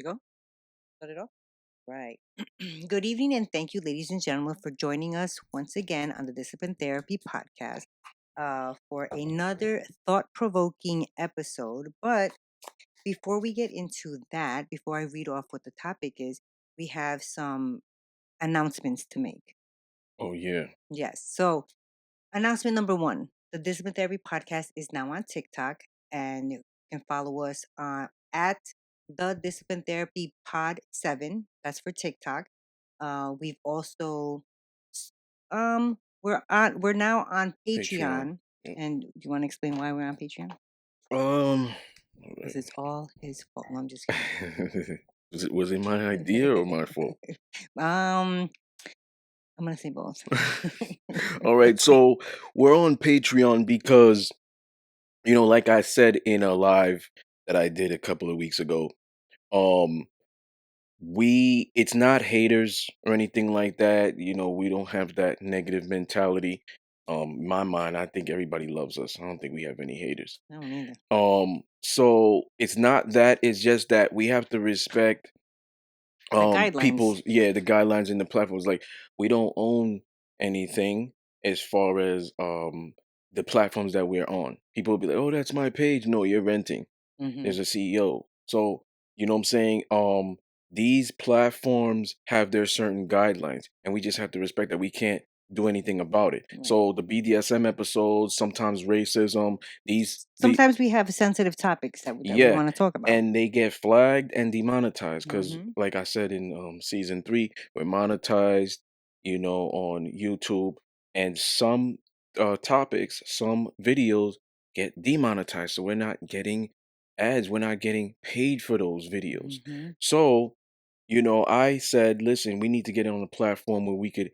to go? Start it off? Right. Good evening, and thank you, ladies and gentlemen, for joining us once again on the Discipline Therapy podcast for another thought provoking episode. But before we get into that, before I read off what the topic is, we have some announcements to make. Oh, yeah. Yes. So, announcement number one, the Discipline Therapy podcast is now on TikTok, and you can follow us at the Discipline Therapy Pod 7. That's for TikTok. We've also we're now on Patreon. Patreon. Yeah. And do you want to explain why we're on Patreon? Um, Because it's all his fault. No, I'm just kidding. was it my idea or my fault? I'm gonna say both. All right, so we're on Patreon because, like I said in a live that I did a couple of weeks ago, um, it's not haters or anything like that. We don't have that negative mentality. In my mind, I think everybody loves us. I don't think we have any haters. I don't either. So it's not that, it's just that we have to respect The guidelines. people's the guidelines and the platforms. Like, we don't own anything as far as the platforms that we're on. People will be like, oh, that's my page. No, you're renting. Mhm. There's a CEO. So, you know what I'm saying? These platforms have their certain guidelines, and we just have to respect that. We can't do anything about it. Right. So the BDSM episodes, sometimes racism, Sometimes we have sensitive topics that we yeah, want to talk about. and they get flagged and demonetized because, Mhm. like I said in season 3, we're monetized, on YouTube, and some topics, some videos get demonetized, so we're not getting ads, we're not getting paid for those videos. Mhm. So, I said, listen, we need to get on a platform where we could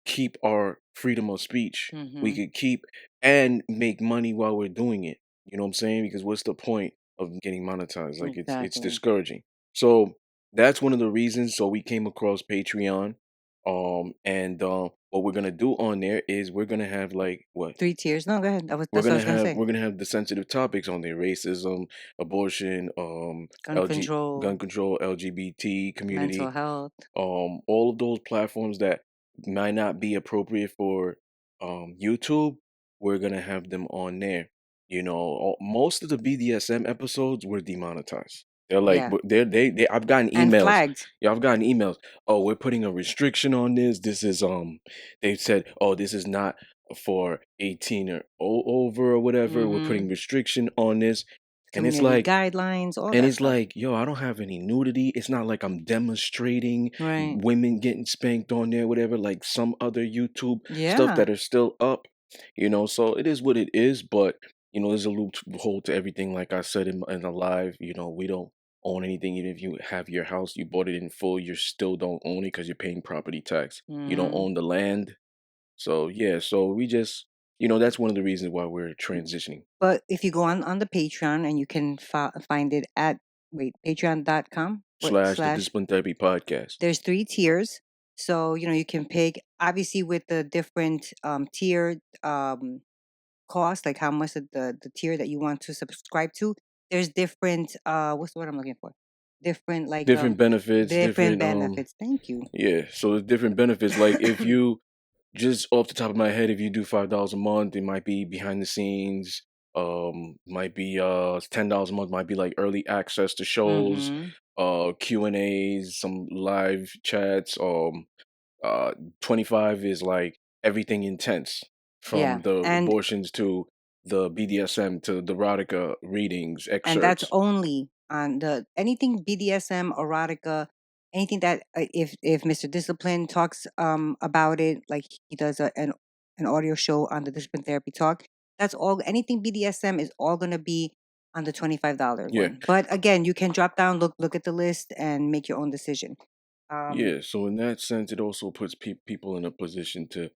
keep our freedom of speech. We Mhm. could keep and make money while we're doing it. You know what I'm saying? Because what's the point of getting monetized? Like, it's Exactly. discouraging. So that's one of the reasons. So we came across Patreon. And what we're gonna do on there is we're gonna have, like, what? 3 tiers. No, go ahead. That's We're what I gonna was gonna have say. we're gonna have the sensitive topics on there: racism, abortion, Gun control, gun control, LGBT mental community, health. all of those platforms that might not be appropriate for YouTube. We're gonna have them on there. Most of the BDSM episodes were demonetized. They're like, Yeah. they I've gotten And emails. flagged. Yeah, I've gotten emails. Oh, we're putting a restriction on this. This is they said, oh, this is not for 18 or over or whatever. We're putting Mhm. restriction on this. And it's Community like, guidelines, all that stuff. yo, I don't have any nudity. It's not like I'm demonstrating Right. women getting spanked on there, whatever, like some other YouTube stuff Yeah. that are still up. So it is what it is. But there's a loophole to everything. Like I said in the live, we don't own anything. Even if you have your house, you bought it in full, you still don't own it because you're paying property tax. You don't Mhm. own the land. So yeah, so we just, that's one of the reasons why we're transitioning. But if you go on the Patreon, and you can find it at patreon.com Slash the slash, Discipline Therapy Podcast. there's 3 tiers. So, you can pick, obviously, with the different tiered cost, like how much of the tier that you want to subscribe to. There's different what's the word I'm looking for? Different, like, Different benefits, different different benefits. Thank you. yeah. So the different benefits, like, if you, just off the top of my head, if you do $5 a month, it might be behind the scenes. Might be $10 a month. Might be like early access to shows, Mhm. Q&As, some live chats. Uh, 25 is like everything intense, Yeah. from the And abortions to the BDSM to the erotica readings, that's excerpts. only on the anything BDSM, erotica, anything that if Mr. Discipline talks about it, like he does an audio show on the Discipline Therapy Talk. That's all. Anything BDSM is all gonna be on the $25 Yeah, one. But again, you can drop down, look at the list, and make your own decision. yeah. So in that sense, it also puts people in a position to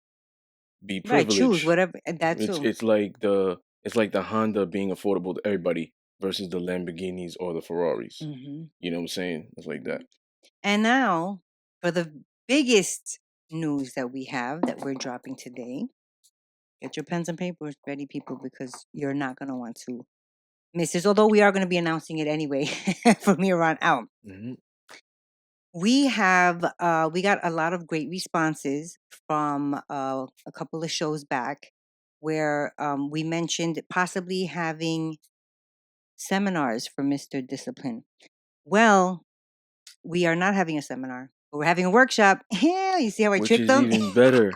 be Right. Choose privileged. whatever, and that It's too. it's like the it's like the Honda being affordable to everybody versus the Lamborghinis or the Ferraris. Hmm. You know what I'm saying? It's like that. And now for the biggest news that we have that we're dropping today. Get your pens and papers ready, people, because you're not going to want to Mrs. Although we are going to be announcing it anyway from here on out. Mhm. We got a lot of great responses from a couple of shows back where we mentioned possibly having seminars for Mr. Discipline. Well, we are not having a seminar, but we're having a workshop. Yeah, you see how I Which tricked is them? even better.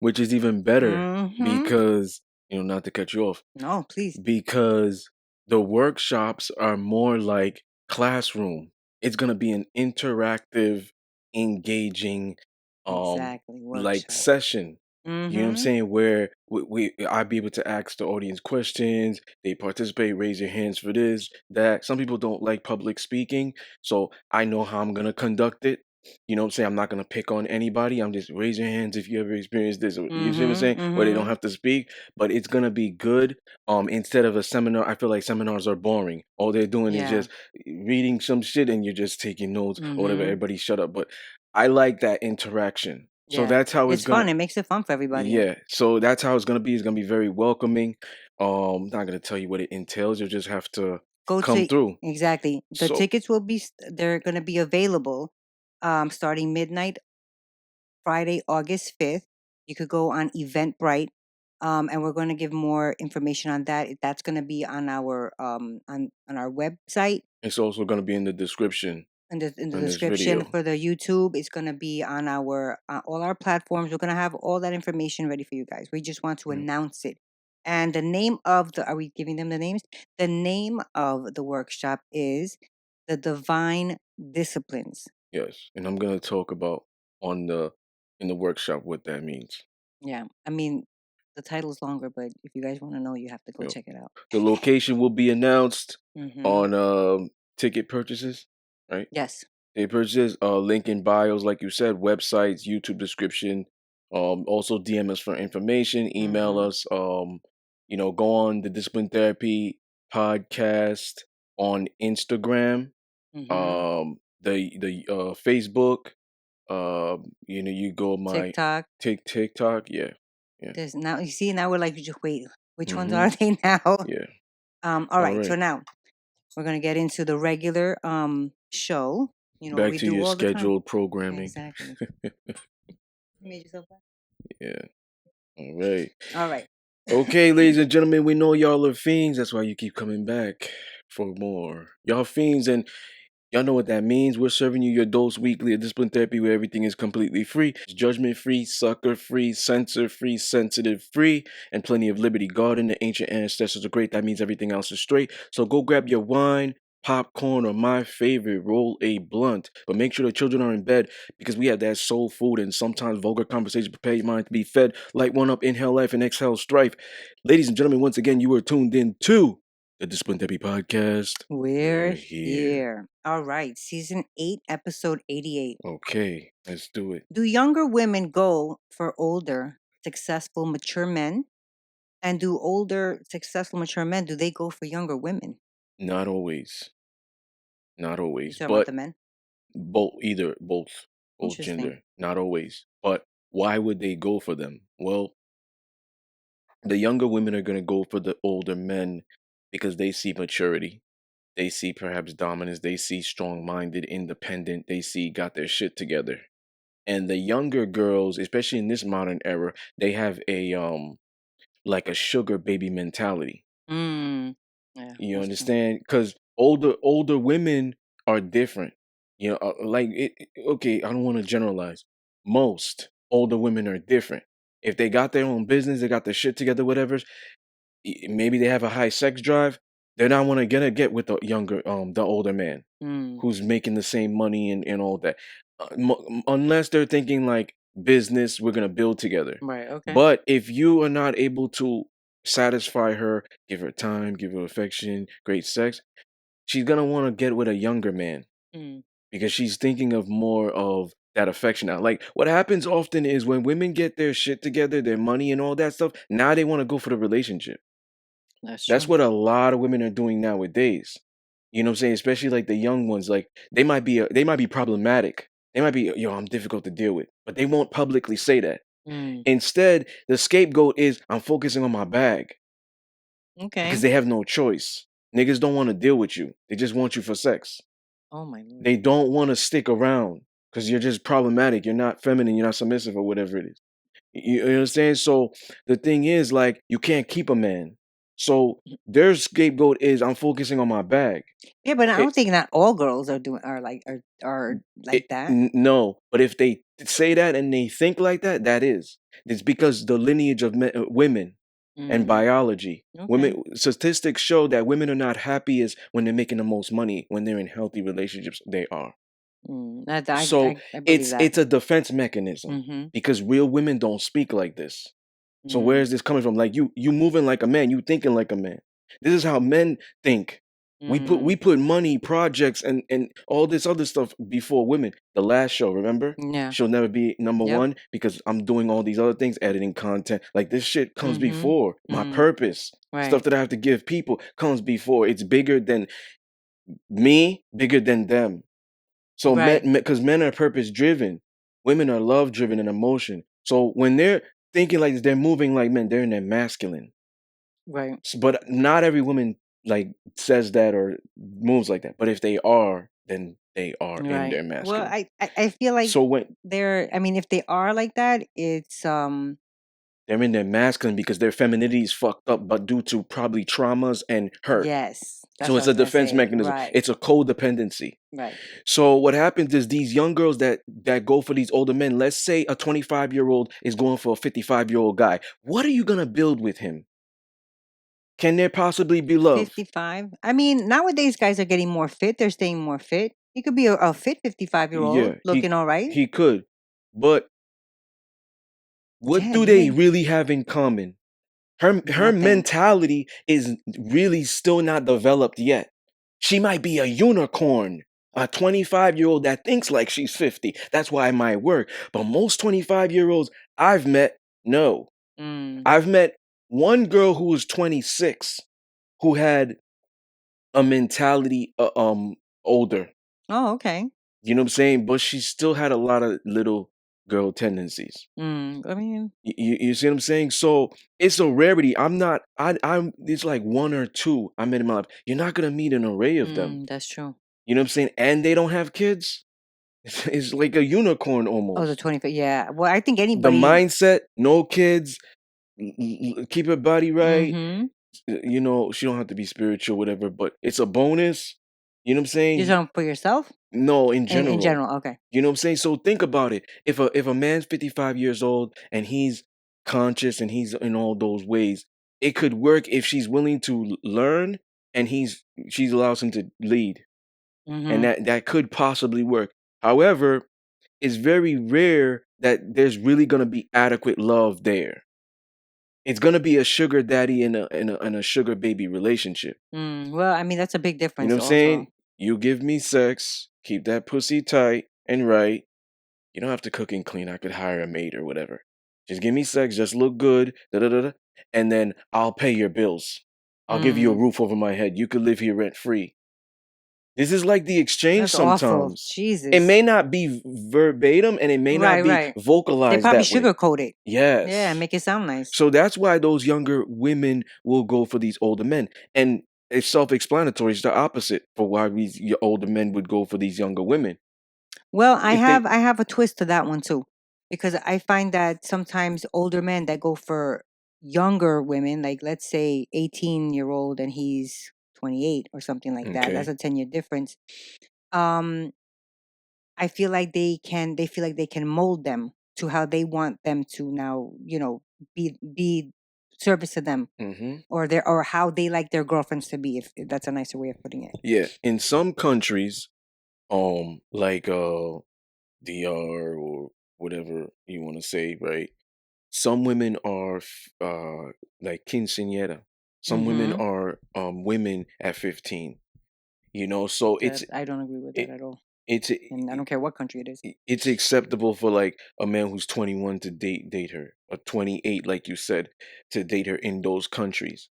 Which is even better Mm-hmm. because, not to cut you off, No, please. because the workshops are more like classroom. It's gonna be an interactive, engaging, Exactly. like Workshop. session. You know what I'm Mm-hmm. saying? Where I'd be able to ask the audience questions. They participate, raise your hands for this, that. Some people don't like public speaking, so I know how I'm gonna conduct it. You know what I'm saying? I'm not gonna pick on anybody. I'm just raise your hands if you ever experienced this. Or, you see what I'm saying? Mm-hmm. Where they don't Mm-hmm. have to speak, but it's gonna be good. Instead of a seminar, I feel like seminars are boring. All they're doing is Yeah. just reading some shit and you're just taking notes or whatever. Mm-hmm. Everybody shut up. But I like that interaction. So Yeah. that's how it's It's gonna. fun. It makes it fun for everybody. Yeah. So that's how it's gonna be. It's gonna be very welcoming. Not gonna tell you what it entails. You just have to Go come to through. exactly. The So tickets will be they're going to be available starting midnight Friday, August 5th. You could go on Eventbrite, and we're going to give more information on that. That's going to be on our on our website. it's also gonna be in the description In the in this description video. for the YouTube, it's going to be on our all our platforms. We're going to have all that information ready for you guys. We just want to Mm, announce it. And the name of the are we giving them the names? The name of the workshop is the Divine Disciplines. yes. And I'm gonna talk about on the in the workshop what that means. Yeah, I mean, the title's longer, but if you guys want to know, you have to go You know, check it out. the location will be announced Mm-hmm. on ticket purchases, right? Yes. Ticket purchases, link in bios, like you said, websites, YouTube description. Also DM us for information, email Mm-hmm. us. Go on the Discipline Therapy podcast on Instagram, Mm-hmm. the Facebook. You go my TikTok. TikTok, yeah, yeah. There's now you see now we're like just wait, which ones Mm-hmm. are they now? Yeah. All All right, so right. now we're gonna get into the regular show. You know what Back we to do your all the time. scheduled programming. Exactly. You made yourself laugh? Yeah. All right. All right. Okay, ladies and gentlemen, we know y'all are fiends. That's why you keep coming back for more. Y'all fiends, and y'all know what that means. We're serving you your dose weekly of discipline therapy where everything is completely free. It's judgment free, sucker free, censor free, sensitive free, and plenty of liberty. God and the ancient ancestors are great. That means everything else is straight. So go grab your wine, popcorn, or my favorite, roll a blunt. But make sure the children are in bed because we have that soul food and sometimes vulgar conversation. Prepare your mind to be fed. Light one up, inhale life, and exhale strife. Ladies and gentlemen, once again, you are tuned in to the Discipline Therapy Podcast. We're We're here. here. All right, season 8, episode 88. Okay, let's do it. Do younger women go for older, successful, mature men? And do older, successful, mature men, do they go for younger women? Not always. Not You always. talking about the But men? both Interesting. gender. Not always. But why would they go for them? Well, the younger women are gonna go for the older men because they see maturity. They see perhaps dominance. They see strong minded, independent. They see got their shit together. And the younger girls, especially in this modern era, they have a like a sugar baby mentality. Mm. Yeah, You that's true. understand? Because older women are different. Okay, I don't want to generalize. Most older women are different. If they got their own business, they got their shit together, whatever. Maybe they have a high sex drive. They're not want to get with the older man Mm. who's making the same money and all that. Unless they're thinking like business, we're gonna build together. Right, okay. But if you are not able to satisfy her, give her time, give her affection, great sex, she's gonna want to get with a younger man Mm. because she's thinking of more of that affection now. Like what happens often is when women get their shit together, their money and all that stuff, now they want to go for the relationship. That's That's true. what a lot of women are doing nowadays. You know what I'm saying? Especially like the young ones, like they might be problematic. They might be, yo, I'm difficult to deal with, but they won't publicly say that. Mm. Instead, the scapegoat is I'm focusing on my bag because Okay. they have no choice. Niggas don't want to deal with you. They just want you for sex. Oh my lord. They don't want to stick around because you're just problematic. You're not feminine. You're not submissive or whatever it is. You understand? So the thing is, like, you can't keep a man. So their scapegoat is I'm focusing on my bag. Yeah, but I It, don't think not all girls are like that. no, but if they say that and they think like that, that is. It's because the lineage of women and Mm, biology. okay. Women statistics show that women are not happiest when they're making the most money. When they're in healthy relationships, they are. So I believe that. it's a defense mechanism Mm-hmm. because real women don't speak like this. So where Mm, is this coming from? Like you moving like a man, you thinking like a man. This is how men think. We mm, put money, projects, and all this other stuff before women. The last show, remember? yeah. She'll never be number Yep. one because I'm doing all these other things, editing content. Like this shit comes Mm-hmm. before. My Mm, purpose, stuff right. that I have to give people comes before. It's bigger than me, bigger than them. So Right. because men are purpose driven, women are love driven and emotion. So when they're thinking like this, they're moving like men. They're in their masculine. Right. But not every woman like says that or moves like that. But if they are, then they are in Right. their Well, masculine. I feel like So when I mean, if they are like that, it's they're in their masculine because their femininity is fucked up, but due to probably traumas and hurt. yes. That's So what I it's a was gonna defense say. mechanism. Right. It's a codependency. Right. So what happens is these young girls that go for these older men, let's say a 25-year-old is going for a 55-year-old guy. What are you gonna build with him? Can there possibly be love? 55. I mean, nowadays guys are getting more fit. They're staying more fit. He could be a fit 55-year-old Yeah, looking all right. he could. But what Yeah, do you they may really have in common? Her nothing. mentality is really still not developed yet. She might be a unicorn, a 25-year-old that thinks like she's 50. That's why it might work. But most 25-year-olds I've met, no. Mm. I've met one girl who was 26 who had a mentality older. Oh, okay. You know what I'm saying? But she still had a lot of little girl tendencies. I mean, You see what I'm saying? So it's a rarity. I'm it's like one or two I met in my life. You're not gonna meet an array of them. that's true. You know what I'm saying? And they don't have kids. It's like a unicorn Oh, the almost. 25. Yeah. Well, I think The anybody. mindset, no kids, keep her body right. Mm-hmm. You know, she don't have to be spiritual, whatever, but it's a bonus. You know what I'm Just saying? don't for yourself. No, in In general. general, okay. You know what I'm saying? So think about it. If a man's 55 years old and he's conscious and he's in all those ways, it could work if she's willing to learn and she allows him to lead. And Mm-hmm. that could possibly work. However, it's very rare that there's really gonna be adequate love there. It's gonna be a sugar daddy and a sugar baby relationship. Well, I mean, that's a big You know difference what I'm also. saying? You give me sex, keep that pussy tight and right. You don't have to cook and clean. I could hire a maid or whatever. Just give me sex, just look good, da da da, da, and then I'll pay your bills. I'll give you a Mm, roof over my head. You could live here rent free. This is like the exchange that's awful. sometimes. It Jesus. may not be verbatim and it may not Right, be right. They vocalized probably that way. sugarcoat it. Yeah, Yes. make it sound nice. So that's why those younger women will go for these older men. And it's self-explanatory. It's the opposite for why these older men would go for these younger women. Well, If they I have a twist to that one too, because I find that sometimes older men that go for younger women, like let's say 18-year-old and he's 28 or something like that. That's okay. a 10-year difference. Um, I feel like they feel like they can mold them to how they want them to now, be service to them Hmm. or how they like their girlfriends to be, if that's a nicer way of putting it. Yeah. In some countries, like DR or whatever you want to say, right? Some women are like quinceañera. Some women Mhm. are women at 15. You know, so That I don't agree with that it, at all. it's And I don't care what country it is. it's acceptable for like a man who's 21 to date her, or 28 like you said, to date her in those countries.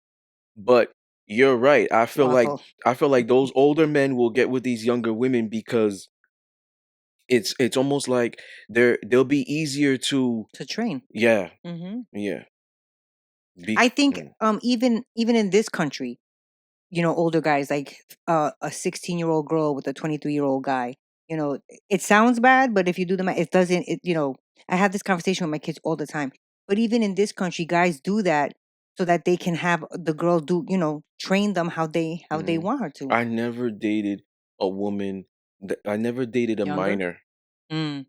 But you're right. Awful. I feel like those older men will get with these younger women because it's almost like they'll be easier to To train. yeah, Mhm. yeah. I think Mm, even in this country, older guys, like a 16-year-old girl with a 23-year-old guy. It sounds bad, but if you do the math, it doesn't. I have this conversation with my kids all the time. But even in this country, guys do that so that they can have the girl train them how they Mm. want her to. I never dated a woman. I never dated a Younger. minor. Mm.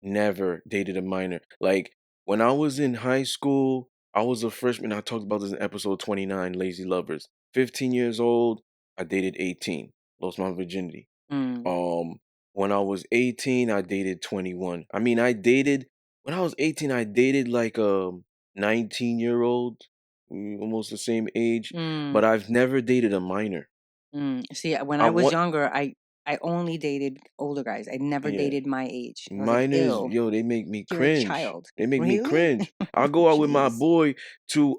Never dated a minor. Like when I was in high school, I was a freshman. I talked about this in episode 29, Lazy Lovers. 15 years old, I dated 18. Lost my virginity. Mm. Um, when I was 18, I dated 21. I mean, I dated when I was 18, I dated like a 19-year-old, almost the same age, Mm. but I've never dated a minor. See, when I I was want younger, I only dated older guys. I never yeah. dated my age. I was like, Minors, ew, yo, they make me you're a cringe. child. They make me Really? cringe. I'll go out with my Jeez. boy to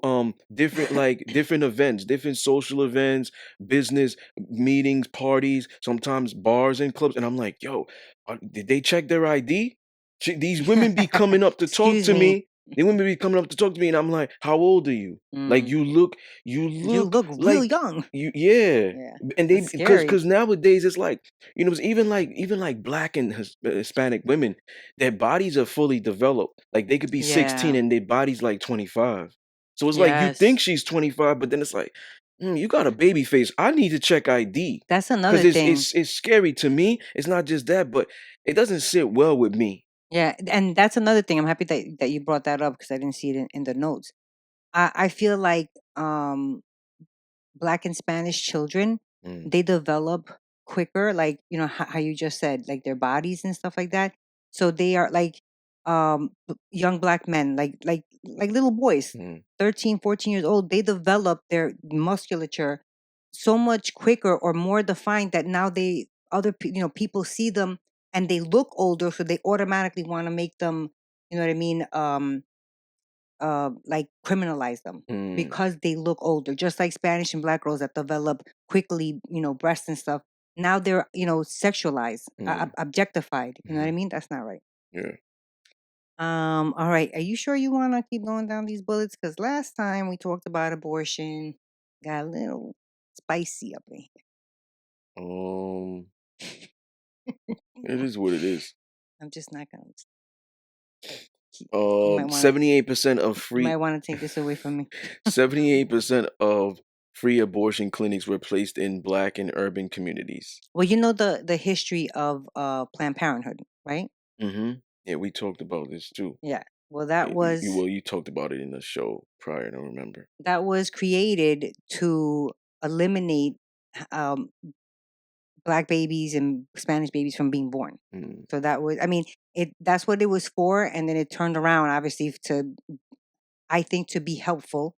different events, different social events, business meetings, parties, sometimes bars and clubs, and I'm like, yo, did they check their ID? These women be coming up to talk Excuse to me. me. They women be coming up to talk to me, and I'm like, how old are you? Like Mm. you You look look real like young. you, yeah. Yeah, And they that's scary. because nowadays it's like it's even like black and Hispanic women, their bodies are fully developed. Like they could be 16 Yeah. and their body's like 25. So it's like you think Yes. she's 25, but then it's like, you got a baby face. I need to check ID That's because another it's thing. it's it's scary to me. It's not just that, but it doesn't sit well with me. Yeah, and that's another thing. I'm happy that you brought that up because I didn't see it in the notes. I feel like Black and Spanish children, Mm, they develop quicker, like how you just said, like their bodies and stuff like that. So they are like young Black men, like little boys, mm, 13, 14 years old. They develop their musculature so much quicker or more defined that now people see them and they look older, so they automatically want to make them, you know what I mean, like criminalize them mm, because they look older, just like Spanish and Black girls that develop quickly, breasts and stuff. Now they're, sexualized, mm, objectified. You know what I mhm. mean? That's not right. Yeah. All right. Are you sure you want to keep going down these bullets? Because last time we talked about abortion, got a little spicy up in Um, here. it is what it is. I'm just not gonna keep. You might want to. 78% of You might free want to take this away from me. 78% of free abortion clinics were placed in black and urban communities. Well, you know the history of Planned Parenthood, right? Mhm. Yeah, we talked about this too. Yeah. Well, that was You talked about it in the show prior, I don't remember. that was created to eliminate um, Black babies and Spanish babies from being born. Mm, So that was, I mean, that's what it was for, and then it turned around, obviously, I think, to be helpful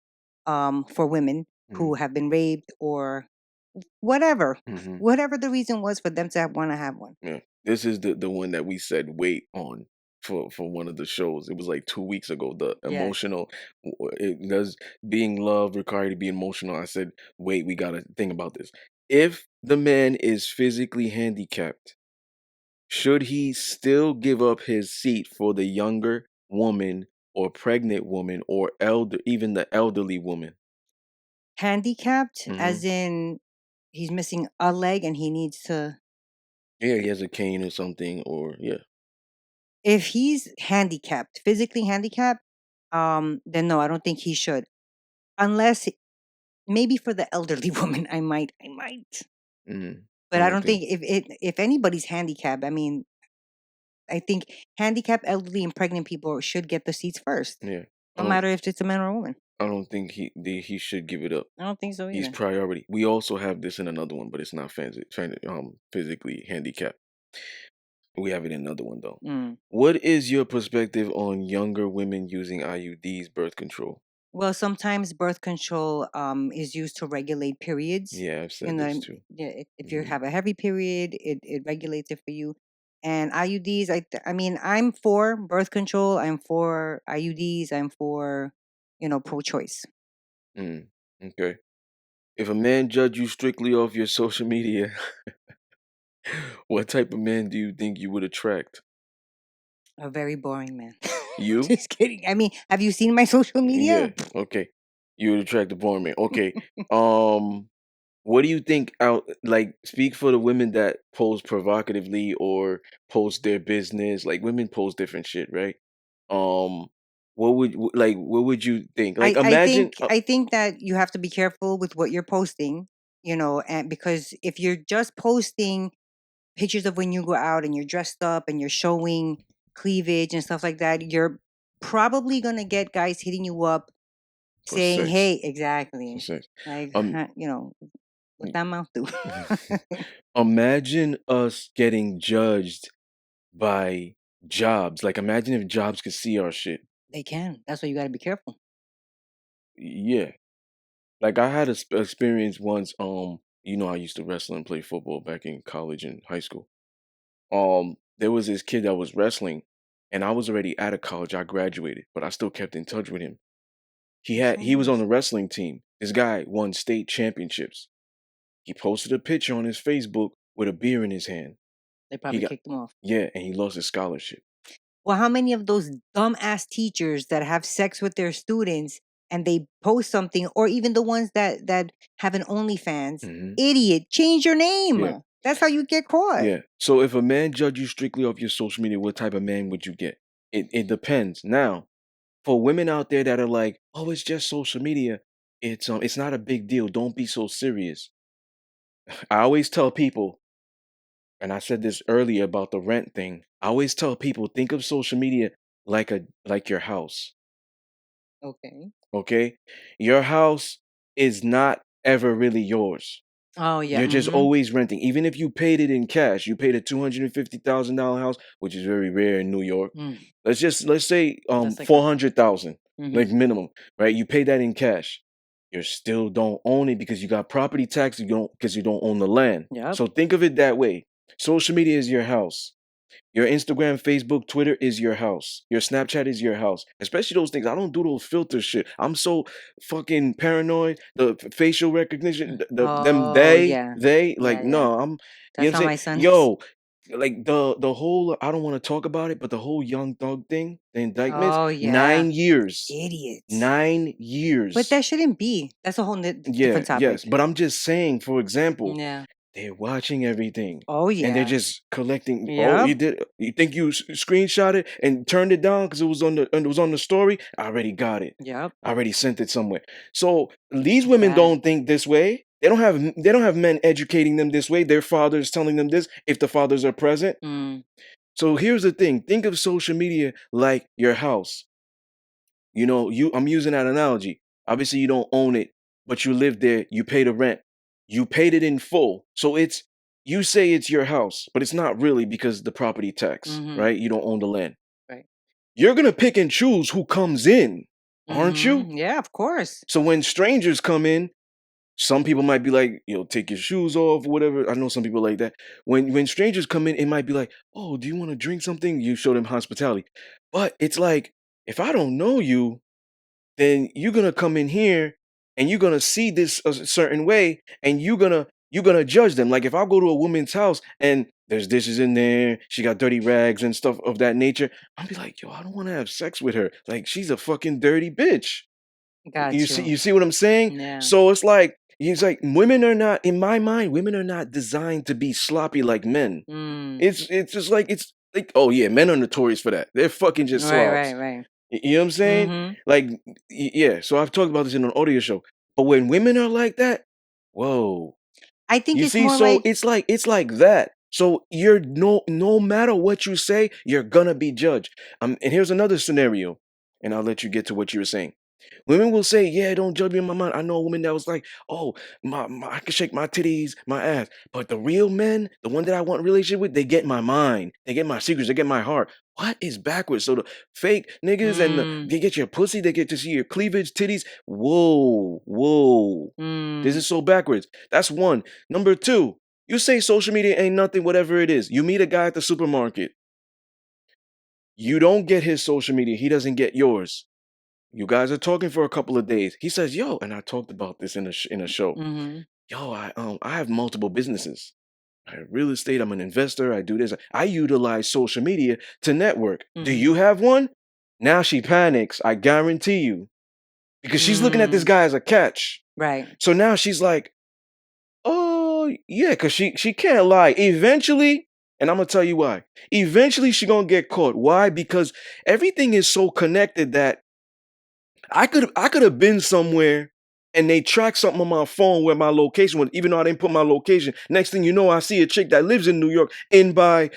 for women who mm, have been raped or whatever, mhm. whatever the reason was for them to want to have one. Yeah. This is the one that we said wait on for one of the shows. It was like 2 weeks ago. The Yes. emotional it does being loved require to be emotional. I said, "Wait, we got to think about this. If the man is physically handicapped, should he still give up his seat for the younger woman or pregnant woman or even the elderly woman?" Handicapped, as Mhm. in he's missing a leg and he needs to. Yeah, he has a cane or something, or yeah. If he's handicapped, physically handicapped, then no, I don't think he should. Unless maybe for the elderly woman, I might. Mhm. I But I don't don't think. think if anybody's handicapped, I mean, I think handicapped, elderly, and pregnant people should get the seats first, Yeah, I no don't. matter if it's a man or a woman. I don't think he should give it up. I don't think so He's either. priority. We also have this in another one, but it's not physically handicapped. We have it in another one though. Mm. What is your perspective on younger women using IUDs, birth control? Well, sometimes birth control is used to regulate periods. Yeah, I've said this too. Yeah, if you Hmm. have a heavy period, it regulates it for you. And IUDs, I mean, I'm for birth control. I'm for IUDs. I'm for, pro-choice. Mm, okay. If a man judged you strictly off your social media, what type of man do you think you would attract? A very boring man. You? Just kidding. I mean, have you seen my social Yeah. media? Okay. You would attract the boring man. Okay. Um. What do you think out like speak for the women that pose provocatively or post their business? Like women post different shit, right? Um what would you think? Like I imagine think I think that you have to be careful with what you're posting, and because if you're just posting pictures of when you go out and you're dressed up and you're showing cleavage and stuff like that, you're probably gonna get guys hitting you up for saying, sex. "Hey, For exactly, sex. like, Um what that mouth do?" imagine us getting judged by jobs. Like imagine if jobs could see our shit. They can. That's why you got to be careful. Yeah. Like I had a experience once. I used to wrestle and play football back in college and high school. There was this kid that was wrestling, and I was already out of college. I graduated, but I still kept in touch with him. That's so He was on nice. the wrestling team. This guy won state championships. He posted a picture on his Facebook with a beer in his hand. They He probably got kicked them off. yeah, and he lost his scholarship. Well, how many of those dumbass teachers that have sex with their students and they post something, or even the ones that have an OnlyFans? Hmm. Idiot! Change your name. Yeah, That's how you get caught. yeah. So if a man judged you strictly off your social media, what type of man would you get? It depends. Now, for women out there that are like, oh, it's just social media. It's not a big deal. Don't be so serious. I always tell people, and I said this earlier about the rent thing. I always tell people, think of social media like your house. Okay. Okay, your house is not ever really yours. Oh yeah. You're just Mm-hmm. always renting. Even if you paid it in cash, you paid a $250,000 house, which is very rare in New York. Mm, Let's say that's like a. 400,000, Mm-hmm. like minimum, right? You pay that in cash. You still don't own it because you got property tax, you don't because you don't own the land. Yep. So think of it that way. Social media is your house. Your Instagram, Facebook, Twitter is your house. Your Snapchat is your house. Especially those things. I don't do those filter shit. I'm so fucking paranoid. The facial recognition, them Oh yeah. like Yeah yeah. no, you know That's what I'm how saying? my son is. Yo, like the whole I don't want to talk about it, but the whole Young Thug thing, the indictments, Oh yeah. 9 years. Idiots. Nine But years. that shouldn't be. That's a whole Yeah, different yes. topic. But I'm just saying, for example, Yeah. they're watching everything. Oh And they're yeah. just collecting. Oh, Yep. you think you screenshot it and turned it down because it was on the story? I already got it. Yep. I already sent it somewhere. So these It's women bad. don't think this way. They don't have men educating them this way. Their fathers telling them this if the fathers are present. Mm. So here's the thing. Think of social media like your house. I'm using that analogy. Obviously, you don't own it, but you live there, you pay the rent. You paid it in full. So you say it's your house, but it's not really because the property tax, Mm-hmm. right? You don't own the land. Right. You're going to pick and choose who comes in, aren't you? Mm-hmm. Yeah, of course. So when strangers come in, some people might be like, take your shoes off, whatever. I know some people like that. When strangers come in, it might be like, oh, do you want to drink something? You show them hospitality. But it's like, if I don't know you, then you're gonna come in here and you're gonna see this a certain way, and you're gonna judge them. Like if I go to a woman's house and there's dishes in there, she got dirty rags and stuff of that nature, I'll be like, yo, I don't want to have sex with her. Like she's a fucking dirty bitch. Got you. You see what I'm saying? Yeah. So it's like women are not, in my mind, women are not designed to be sloppy like men. Mm. It's just like it's like, oh yeah, men are notorious for that. They're fucking just Right, right, slobs. right. You know what I'm saying? Mm-hmm. Like, yeah. So I've talked about this in an audio show. But when women are like that, whoa. I think You it's see, more so like it's like that. So you're no matter what you say, you're gonna be judged. And here's another scenario, and I'll let you get to what you were saying. Women will say, "Yeah, don't judge me in my mind." I know a woman that was like, "Oh, I can shake my titties, my ass," but the real men, the one that I want a relationship with, they get my mind, they get my secrets, they get my heart. What is backwards? So the fake niggas and mm, they get your pussy, they get to see your cleavage, titties. Whoa, whoa, this mm, is so backwards. That's one. Number two, you say social media ain't nothing, whatever it is. You meet a guy at the supermarket. You don't get his social media. He doesn't get yours. You guys are talking for a couple of days. He says, "Yo," and I talked about this in a show. mm-hmm, "Yo, I have multiple businesses. I have real estate. I'm an investor. I do this. I utilize social media to network. Do mm-hmm, you have one?" Now she panics. I guarantee you, because she's looking at this mm, guy as a catch. right. So now she's like, Well, yeah, because she can't lie. Eventually, and I'm gonna tell you why. Eventually, she gonna get caught. Why? Because everything is so connected that I could have been somewhere and they track something on my phone where my location was, even though I didn't put my location. Next thing you know, I see a chick that lives in New York in my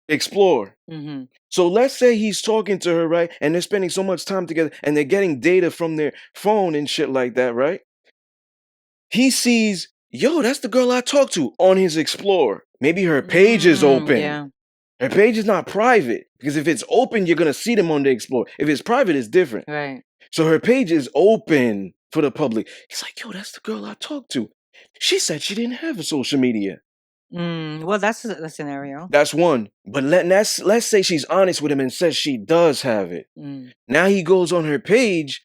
Explorer. Mm-hmm. So let's say he's talking to her, right? And they're spending so much time together and they're getting data from their phone and shit like that, right? He sees, yo, that's the girl I talked to on his Explorer. Maybe her page is open. Yeah. Her page is not private because if it's open, you're gonna see them on the Explorer. If it's private, it's different. Right. So her page is open for the public. He's like, yo, that's the girl I talked to. She said she didn't have a social media. Well, that's a scenario. That's one. But let's say she's honest with him and says she does have it. Now he goes on her page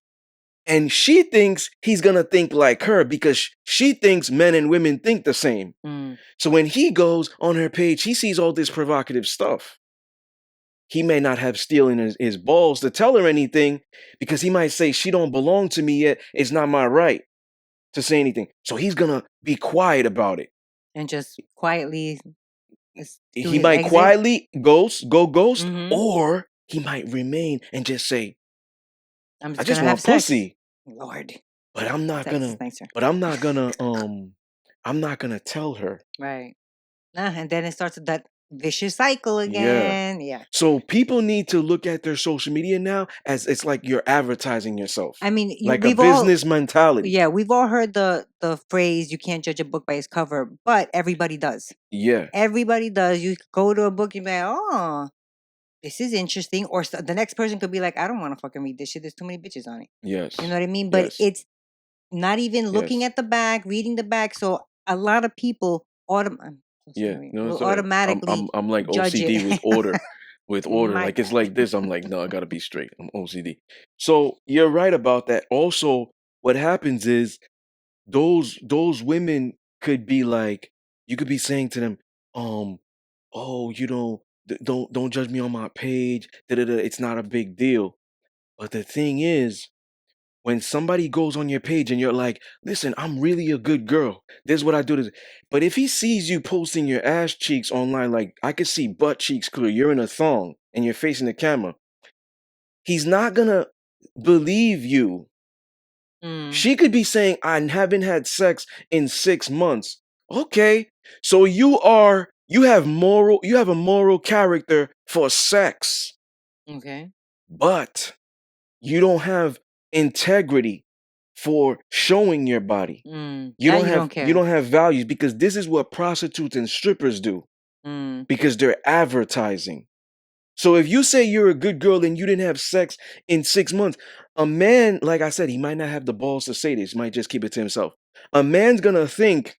and she thinks he's gonna think like her because she thinks men and women think the same. So when he goes on her page, he sees all this provocative stuff. He may not have steel in his balls to tell her anything because he might say, she don't belong to me yet. It's not my right to say anything. So he's going to be quiet about it. And just quietly. He might quietly go ghost, or he might remain and just say, I just want pussy. Lord. But I'm not gonna, I'm not gonna tell her. Right. And then it starts that vicious cycle again. Yeah. So people need to look at their social media now as it's like you're advertising yourself. I mean, like a business mentality. Yeah, we've all heard the phrase, you can't judge a book by its cover, but everybody does. Yeah. Everybody does. You go to a book, you be like, oh, this is interesting. Or the next person could be like, I don't want to fucking read this shit. There's too many bitches on it. Yes. You know what I mean? But it's not even looking at the back, reading the back. So a lot of people automatically I'm like OCD with order. With order. Like it's like this. I'm like, no, I gotta be straight. I'm OCD. So you're right about that. Also, what happens is those women could be like, you could be saying to them, oh, you don't judge me on my page. It's not a big deal. But the thing is, when somebody goes on your page and you're like, listen, I'm really a good girl. This is what I do. But if he sees you posting your ass cheeks online, like I could see butt cheeks clear, you're in a thong and you're facing the camera, he's not gonna believe you. She could be saying, I haven't had sex in 6 months. Okay. So you have a moral character for sex. Okay. But you don't have integrity for showing your body. You don't have values because this is what prostitutes and strippers do. Because they're advertising. So if you say you're a good girl and you didn't have sex in 6 months, a man, like I said, he might not have the balls to say this. He might just keep it to himself. A man's gonna think,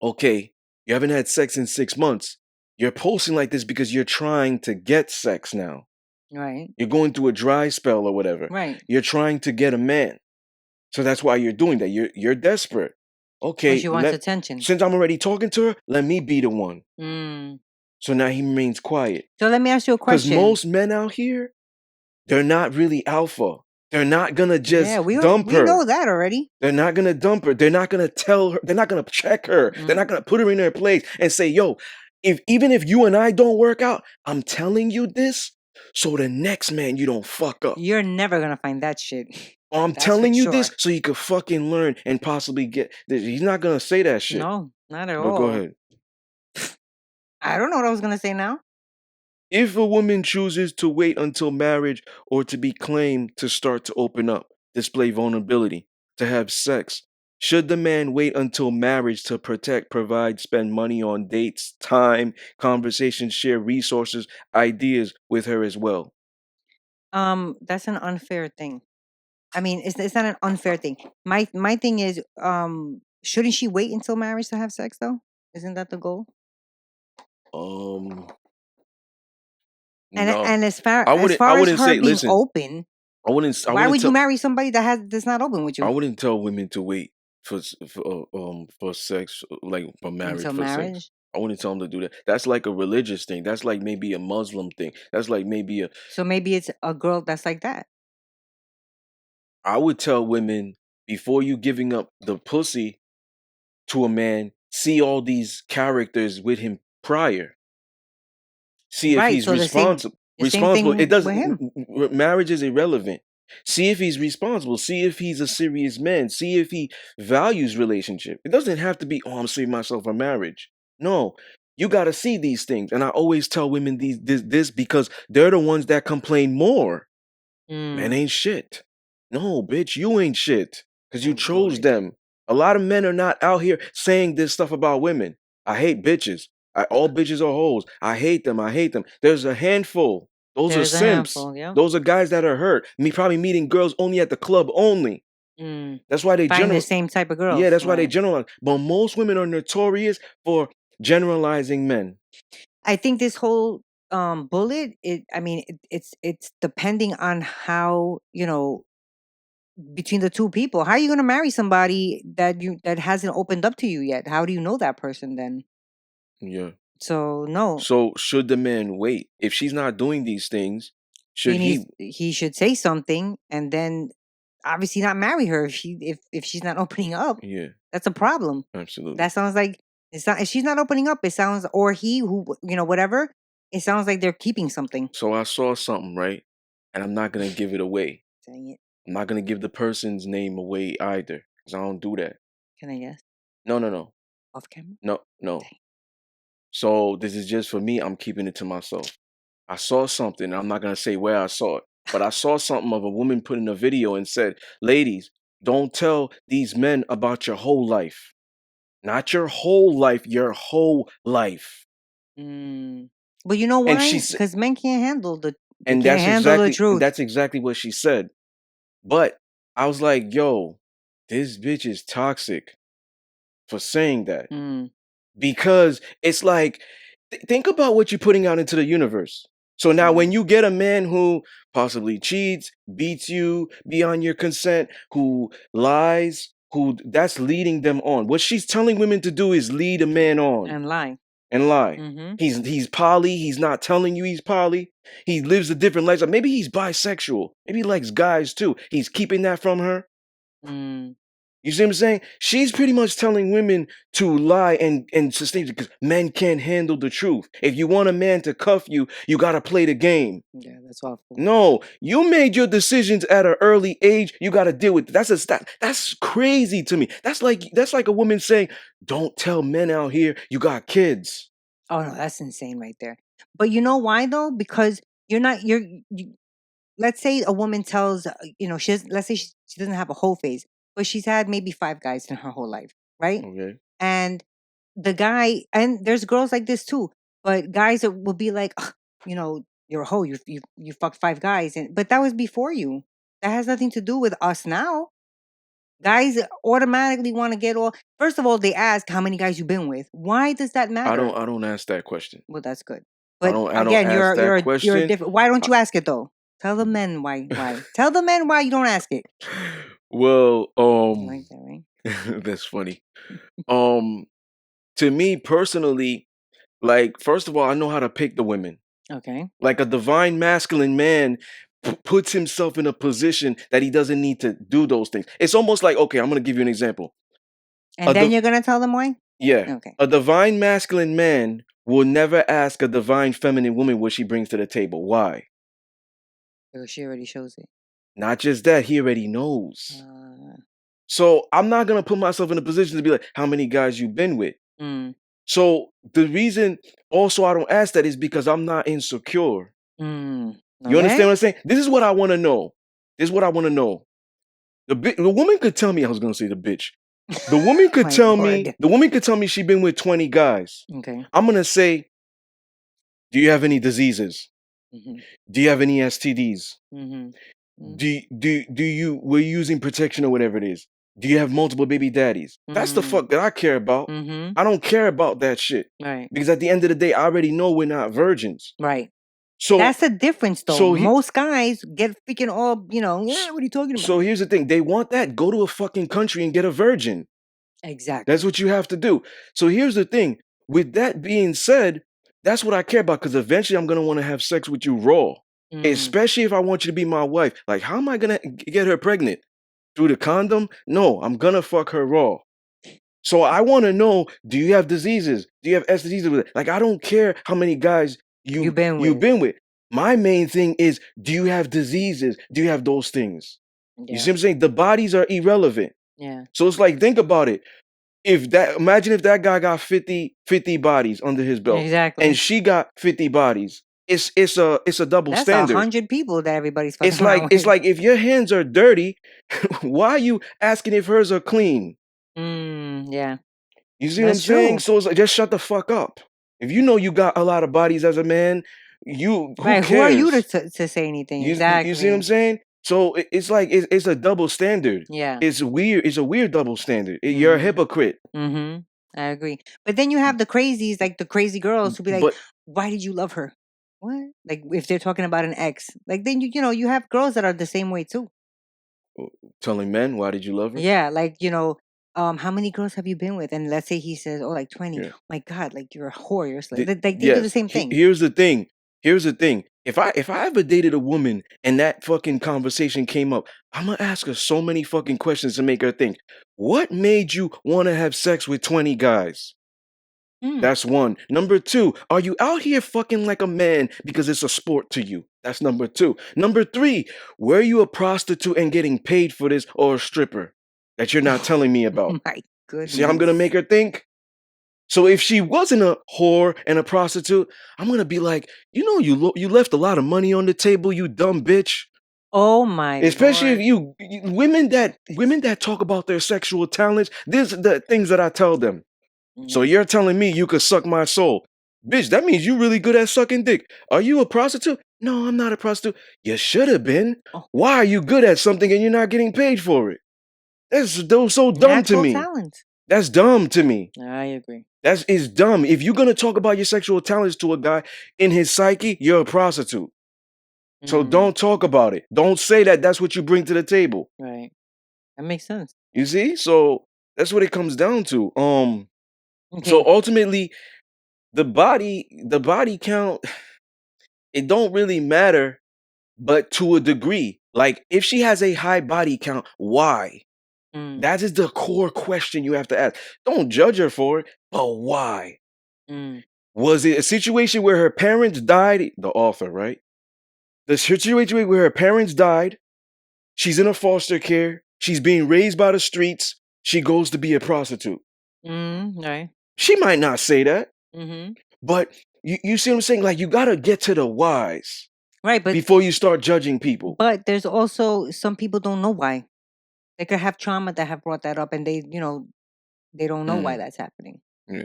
okay, you haven't had sex in 6 months. You're posting like this because you're trying to get sex now. Right. You're going through a dry spell or whatever. Right. You're trying to get a man. So that's why you're doing that. You're desperate. Okay. She wants attention. Since I'm already talking to her, let me be the one. So now he remains quiet. So let me ask you a question. Because most men out here, they're not really alpha. They're not gonna just dump her. We know that already. They're not gonna dump her. They're not gonna tell her. They're not gonna check her. They're not gonna put her in her place and say, yo, even if you and I don't work out, I'm telling you this, so the next man you don't fuck up. You're never gonna find that shit. I'm telling you this so you could fucking learn and possibly get this. He's not gonna say that shit. No, not at all. But go ahead. I don't know what I was gonna say now. If a woman chooses to wait until marriage or to be claimed to start to open up, display vulnerability, to have sex, should the man wait until marriage to protect, provide, spend money on dates, time, conversations, share resources, ideas with her as well? That's an unfair thing. I mean, it's not an unfair thing. My thing is, shouldn't she wait until marriage to have sex though? Isn't that the goal? No. And as far as her being open, why would you marry somebody that's not open with you? I wouldn't tell women to wait for sex, like for marriage. Until marriage? Sex. I wouldn't tell them to do that. That's like a religious thing. That's like maybe a Muslim thing. That's like maybe a. So maybe it's a girl that's like that. I would tell women before you giving up the pussy to a man, see all these characters with him prior. See if Right. he's So responsible. the same Responsible. It thing with doesn't. him. Marriage is irrelevant. See if he's responsible. See if he's a serious man. See if he values relationship. It doesn't have to be, oh, I'm saving myself for marriage. No, you got to see these things. And I always tell women this because they're the ones that complain more. Men Mm. ain't shit. No, bitch, you ain't shit because you Oh, chose Lord. them. A lot of men are not out here saying this stuff about women. I hate bitches. All bitches are hoes. I hate them. I hate them. There's a handful. Those are There's a simps. handful. Yeah. Those are guys that are hurt. Me probably meeting girls only at the club only. Mm. That's why they Find the general. same type of Yeah, girls. that's why they Right. generalize. But most women are notorious for generalizing men. I think this whole bullet, it's depending on how, between the two people. How are you going to marry somebody that hasn't opened up to you yet? How do you know that person then? Yeah. So no, So should the man wait? If she's not doing these things, should he? he should say something, and then obviously not marry her if she's not opening up. Yeah, That's a problem. absolutely. That sounds like it's not. If she's not opening up, it sounds, or he who whatever. It sounds like they're keeping something. So I saw something, right? And I'm not gonna give it away. Dang it! I'm not gonna give the person's name away either, because I don't do that. Can I guess? No. Off camera. No. Dang. So this is just for me. I'm keeping it to myself. I saw something. I'm not gonna say where I saw it, but I saw something of a woman put in a video and said, "Ladies, don't tell these men about your whole life. Not your whole life, your whole life." Mm. But you know And why? she's Because men can't handle they and can't handle the truth. that's exactly what she said. But I was like, yo, this bitch is toxic for saying that. Mm. Because it's like, think about what you're putting out into the universe. So now when you get a man who possibly cheats, beats you beyond your consent, who lies, who that's leading them on. What she's telling women to do is lead a man on And lie. and lie. Mm-hmm. He's poly. He's not telling you he's poly. He lives a different lifestyle. Maybe he's bisexual. Maybe he likes guys too. He's keeping that from her. Mm. You see what I'm saying? She's pretty much telling women to lie and sustain it because men can't handle the truth. If you want a man to cuff you, you gotta play the game. Yeah, that's awful. No, you made your decisions at an early age. You gotta deal with it. That's crazy to me. That's like a woman saying, "Don't tell men out here you got kids." Oh no, that's insane right there. But you know why though? Because you let's say a woman tells let's say she doesn't have a whole phase, but she's had maybe 5 guys in her whole life, right? Okay. And the guy, and there's girls like this too, but guys that will be like, "Ugh, you're a hoe, you fucked 5 guys," but that was before you. That has nothing to do with us now. Guys automatically want to get all. First of all, they ask how many guys you've been with. Why does that matter? I don't ask that question. Well, that's good. I But don't again, ask that you're a question. different. Why don't I- you ask it though? Tell the men why. Why? Tell the men why you don't ask it. Well, You like that, right? that's funny. To me personally, like first of all, I know how to pick the women. Okay. Like a divine masculine man puts himself in a position that he doesn't need to do those things. It's almost like, okay, I'm gonna give you an example. And A then div- you're gonna tell them why? yeah, Okay. a divine masculine man will never ask a divine feminine woman what she brings to the table. Why? Because she already shows it. Not just that, he already knows. Uh, So I'm not gonna put myself in a position to be like, how many guys you been with? mm, So the reason also I don't ask that is because I'm not insecure. You understand okay. what I'm saying? This is what I want to know. This is what I want to know. The woman could tell me, I was gonna say the bitch. The woman could My tell me, Lord. the woman could tell me she been with 20 guys. Okay. I'm gonna say, do you have any diseases? Mm-hmm. Do you have any STDs? Mm-hmm. Do you were you using protection or whatever it is? Do you have multiple baby daddies? That's the Mm-hmm. fuck that I care about. Mm-hmm. I don't care about that shit. Right. Because at the end of the day, I already know we're not virgins. Right. So That's the difference, though. so he, Most guys get freaking all, yeah, what are you talking about? so here's the thing. They want that. Go to a fucking country and get a virgin. Exactly. That's what you have to do. So here's the thing. With that being said, that's what I care about because eventually I'm going to want to have sex with you raw. Especially if I want you to be my wife. Like, how am I going to get her pregnant? Through the condom? No, I'm going to fuck her raw. So I want to know: do you have diseases? Do you have STDs with it? Like, I don't care how many guys You've been you've with. been with. My main thing is: do you have diseases? Do you have those things? You Yeah. see what I'm saying? The bodies are irrelevant. Yeah. So it's like, think about it. Imagine if that guy got 50 bodies under his belt, and Exactly. she got 50 bodies. It's a double That's standard. 100 people that everybody's fucking It's like around it's with. like if your hands are dirty, why are you asking if hers are clean? Yeah. You see what I'm That's saying? true. So it's like, just shut the fuck up. If you know you got a lot of bodies as a man, who Right. Who are you cares? to say anything? You see what I'm Exactly. saying? So it's like it's a double standard. Yeah. It's weird. It's a weird double standard. You're a Mm-hmm. hypocrite. Mm-hmm. I agree. But then you have the crazies, like the crazy girls who be like, But why did you love her? What? Like if they're talking about an ex. Like then you have girls that are the same way too. telling men, why did you love her? Yeah, like, how many girls have you been with? And let's say he says, oh, like 20. Yeah. My God, like you're a whore, you're a slave. The- Like they do the yes. same thing. Here's the thing. Here's the thing. If I ever dated a woman and that fucking conversation came up, I'm gonna ask her so many fucking questions to make her think. What made you want to have sex with 20 guys? Mm. That's one. Number two, are you out here fucking like a man because it's a sport to you? That's number two. Number three, were you a prostitute and getting paid for this, or a stripper that you're not telling me about? My See, I'm gonna goodness. make her think. So if she wasn't a whore and a prostitute, I'm gonna be like, you left a lot of money on the table, you dumb bitch. Oh my Especially if Lord. women that talk about their sexual talents, these are the things that I tell them. So Mhm. you're telling me you could suck my soul. Bitch, that means you really good at sucking dick. Are you a prostitute? No, I'm not a prostitute. You should have been. Oh, Why are you good at something and you're not getting paid for it? That's so dumb to natural me. talent. That's dumb to me. I agree. Is dumb. If you're gonna talk about your sexual talents to a guy, in his psyche, you're a prostitute. So Mm, don't talk about it. Don't say that that's what you bring to the table. right. That makes sense. You see? So that's what it comes down to. So Okay. ultimately, the body count, it don't really matter, but to a degree. Like, if she has a high body count, why? Mm, That is the core question you have to ask. Don't judge her for it, but why? mm, Was it a situation where her parents died? The author, right? The situation where her parents died, she's in a foster care, she's being raised by the streets, she goes to be a prostitute. right. She might not say that, Mm-hmm. but you see what I'm saying? Like, you gotta get to the whys Right, before you start judging people. but there's also some people don't know why. They could have trauma that have brought that up, and they don't know why Mm, that's happening. yeah.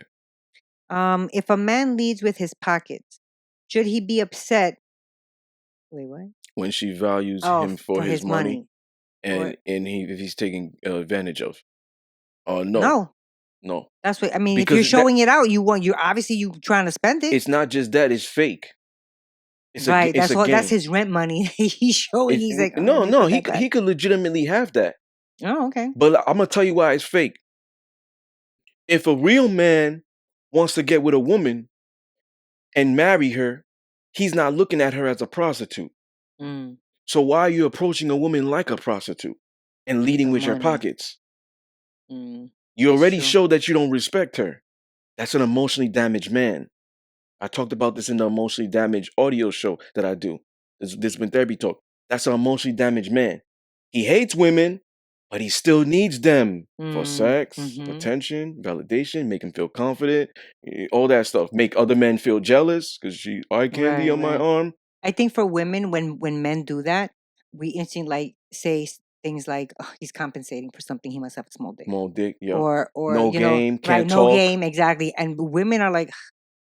If a man leads with his pockets, should he be upset? Wait, what? When she values Oh, him for for his his money, money. Or and if he's taking advantage of. No, no. no, That's what I mean. If you're because that showing it out, you're obviously you trying to spend it. it's not just that, it's fake. Right. It's That's a all. That's game. his rent money. He's showing. He's like, oh, No, it's no, not that bad. he could legitimately have that. Oh, okay. But I'm gonna tell you why it's fake. If a real man wants to get with a woman and marry her, he's not looking at her as a prostitute. Mm, So why are you approaching a woman like a prostitute and leading the with your money. pockets? Mm, You that's already true. show that you don't respect her. That's an emotionally damaged man. I talked about this in the emotionally damaged audio show that I do. This been therapy talk. That's an emotionally damaged man. He hates women, but he still needs them for sex, Mm-hmm. attention, validation, make him feel confident, all that stuff. Make other men feel jealous because she eye candy Right. on my Right. arm. I think for women, when men do that, we instantly like say things like, oh, "He's compensating for something. He must have a small dick," Small dick, yo. or No game, right? can't No talk. game, exactly. And women are like,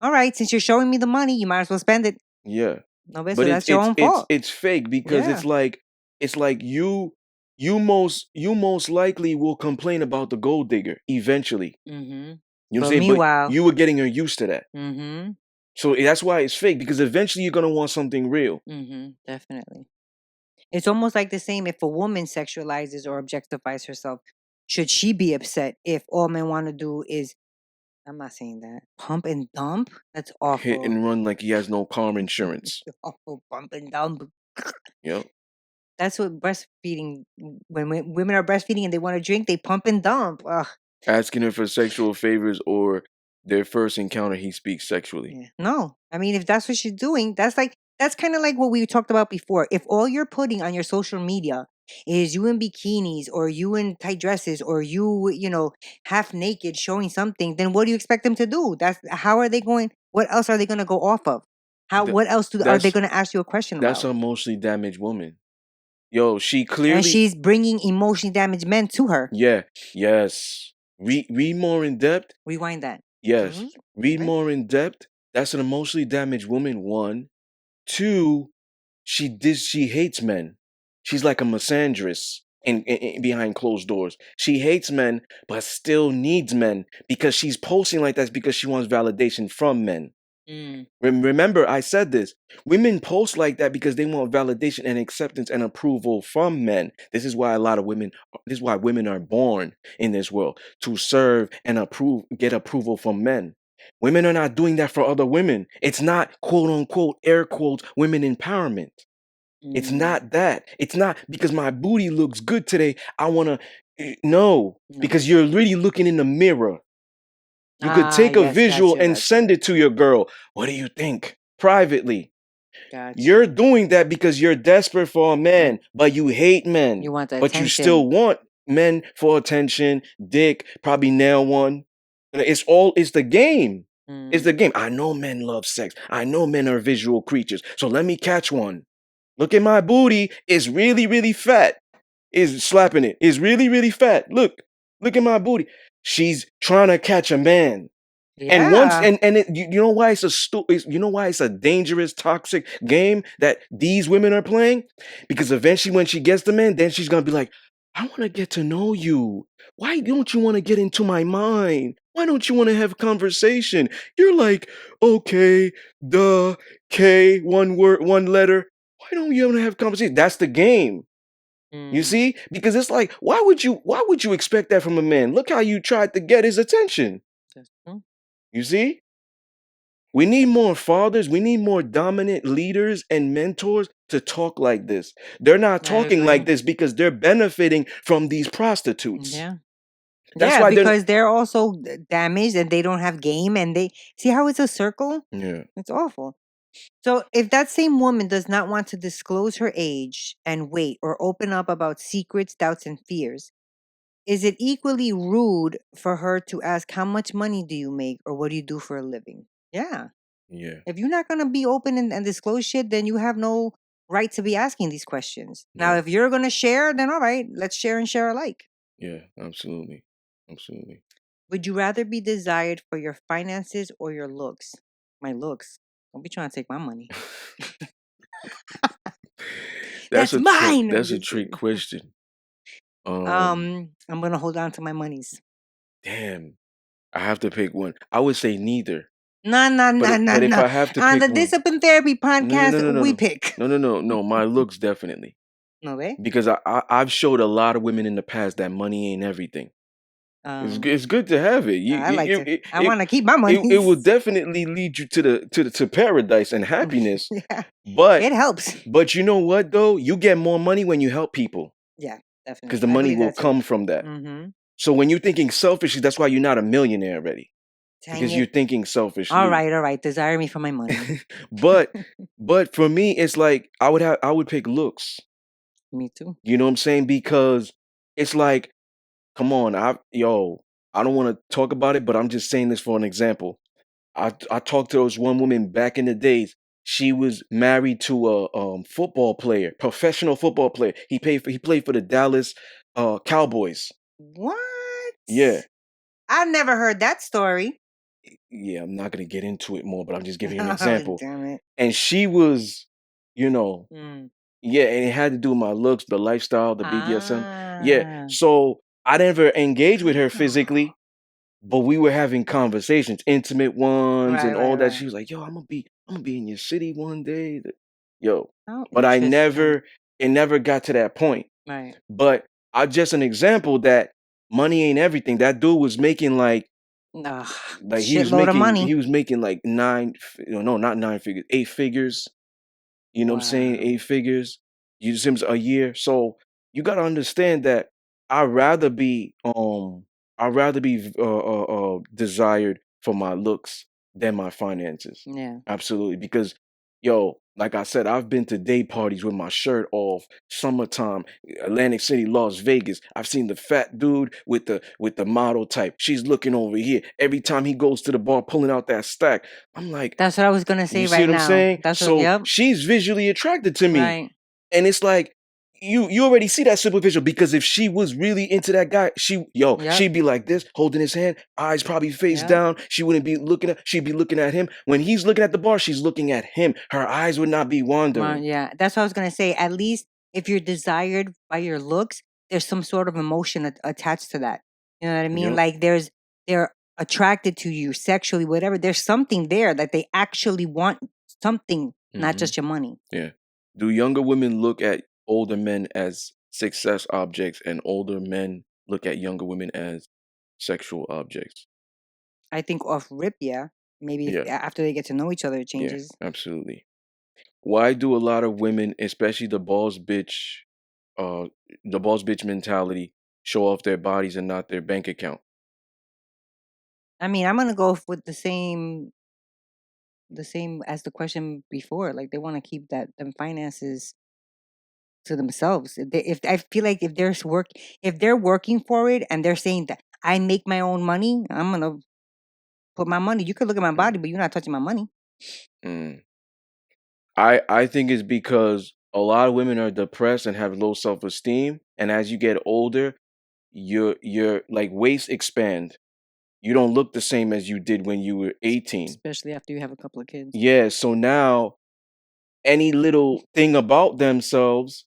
"All right, since you're showing me the money, you might as well spend it." Yeah. No, bet so But that's your own fault. it's fake because Yeah. it's like you most likely will complain about the gold digger eventually. Mm-hmm. You know what I'm But saying? But meanwhile, you were getting her used to that. mm-hmm. So that's why it's fake, because eventually you're gonna want something real. Mm-hmm. Definitely. It's almost like the same if a woman sexualizes or objectifies herself. Should she be upset if all men want to do is, I'm not saying that, pump and dump? That's Hit awful. and run like he has no car insurance. Awful, pump and dump. Yep. That's what breastfeeding, when women are breastfeeding and they want to drink, they pump and dump. Ugh. Asking her for sexual favors or their first encounter, he speaks sexually. Yeah. No, I mean, if that's what she's doing, that's kind of like what we talked about before. If all you're putting on your social media is you in bikinis or you in tight dresses or you half naked showing something, then what do you expect them to do? That's how are they going? What else are they going to go off of? How? Th- What else are they that's going to ask you a question that's about? a emotionally damaged woman. Yo, she And clearly, she's bringing emotionally damaged men to her. yeah, yes. Read more in depth. Rewind that. Yes, read Okay. more in depth. That's an emotionally damaged woman. One, two. She hates men. She's like a misandrist behind closed doors. She hates men, but still needs men because she's posting like that because she wants validation from men. Mm. Remember, I said this. Women post like that because they want validation and acceptance and approval from men. This is why this is why women are born in this world to serve and get approval from men. Women are not doing that for other women. It's not quote unquote, air quotes, women empowerment. It's Mm. not that. It's not because my booty looks good today. I want to, no, No. because you're really looking in the mirror. You could Ah, take a yes, visual gotcha, and gotcha, send it to your girl. What do you think? Privately. You're gotcha. doing that because you're desperate for a Yeah. man, but you hate men. You want the But you attention. still want men for attention, dick, probably nail one. It's the game. It's Mm. the game. I know men love sex. I know men are visual creatures. So let me catch one. Look at my booty. It's really, really fat. Is slapping it. It's really, really fat. Look at my booty. She's trying to catch a man. And once Yeah. you know why you know why it's a dangerous, toxic game that these women are playing? Because eventually when she gets the man, then she's gonna be like, I want to get to know you. Why don't you want to get into my mind? Why don't you want to have a conversation? You're like, okay, duh, K, one word, one letter. Why don't you want to have a conversation? That's the game. You Mm. see? Because it's like, why would you expect that from a man? Look how you tried to get his attention. That's true. You see? We need more fathers. We need more dominant leaders and mentors to talk like this. They're not I talking like agree. this because they're benefiting from these prostitutes. Yeah. That's Yeah, why they're because they're also damaged and they don't have game and they see how it's a circle? yeah, It's awful. So if that same woman does not want to disclose her age and weight or open up about secrets, doubts, and fears, is it equally rude for her to ask how much money do you make or what do you do for a living? Yeah. yeah, If you're not gonna be open and disclose shit, then you have no right to be asking these questions. Now, yeah, if you're gonna share, then all right, let's share and share alike. yeah, absolutely. Absolutely. Would you rather be desired for your finances or your looks? My looks. Don't be trying to take my money. That's That's a trick. mine. I'm That's a just trick kidding. question. Um, I'm gonna hold on to my monies. damn. I have to pick one. I would say neither. Nah, nah, But nah, nah, but if nah. I have to On pick the one, Discipline Therapy no, no, no, podcast, no, no, we no, pick. no, no, no, no. My looks definitely No way. because I've showed a lot of women in the past that money ain't everything. Um, It's good to have it. I like You to. I want to keep my it will monies. definitely lead you to paradise and happiness. Yeah, But it helps. you know what though? You get more money when you help people Yeah, because definitely. the I money believe will that too. come from that. Mm-hmm. So when you're thinking selfishly, that's why you're not a millionaire already Dang because you're it. thinking All selfishly. right, all right. Desire me for my money. but for me, it's like I would pick looks. Me too. You know what I'm saying? Because it's like, come on, I don't want to talk about it, but I'm just saying this for an example. I talked to this one woman back in the days. She was married to a football player, professional football player. He played for the Dallas Cowboys. What? Yeah, I never heard that story. yeah. I'm not gonna get into it more, but I'm just giving you an Oh, example. damn it. And she was, you know, Mm. yeah, and it had to do with my looks, the lifestyle, the BDSM. Yeah, Ah. so I never engaged with her physically, but we were having conversations, intimate ones, Right, and right, all that. right. She was like, "Yo, I'm gonna be in your city one day." Yo, How but interesting. it never got to that point. Right. But I just an example that money ain't everything. That dude was making Ugh, he shitload of money. was making like no, not nine figures, 8 figures. You know what I'm saying? Wow. 8 figures. You Sims a year. So you gotta understand that I'd rather be I'd rather be desired for my looks than my finances. Yeah. Absolutely, because yo, like I said, I've been to day parties with my shirt off, summertime, Atlantic City, Las Vegas. I've seen the fat dude with the model type. She's looking over here. Every time he goes to the bar, pulling out that stack, I'm like, That's what I was gonna say you see right what I'm now. saying? That's what. So Yep. she's visually attracted to me. Right. And it's like you already see that superficial, because if she was really into that guy, Yep. she'd be like this, holding his hand, eyes probably face Yep. down. She'd be looking at him. When he's looking at the bar, she's looking at him. Her eyes would not be wandering. Yeah. That's what I was gonna say. At least if you're desired by your looks, there's some sort of emotion attached to that. You know what I mean? Yep. Like they're attracted to you sexually, whatever. There's something there that they actually want something, not Mhm. just your money. Yeah. Do younger women look at older men as success objects, and older men look at younger women as sexual objects? I think off rip, yeah. Maybe Yeah. after they get to know each other, it Yeah. changes. Absolutely. Why do a lot of women, especially uh, the boss bitch mentality, show off their bodies and not their bank account? I mean, I'm gonna go with the same as the question before. Like they want to keep them finances to themselves. If I feel like if they're working for it and they're saying that I make my own money, I'm gonna put my money. You could look at my Mm, body, but you're not touching my money. mm. I think it's because a lot of women are depressed and have low self esteem, and as you get older, your like waist expand. You don't look the same as you did when you were 18. Especially after you have a couple of kids. Yeah, so now any little thing about themselves,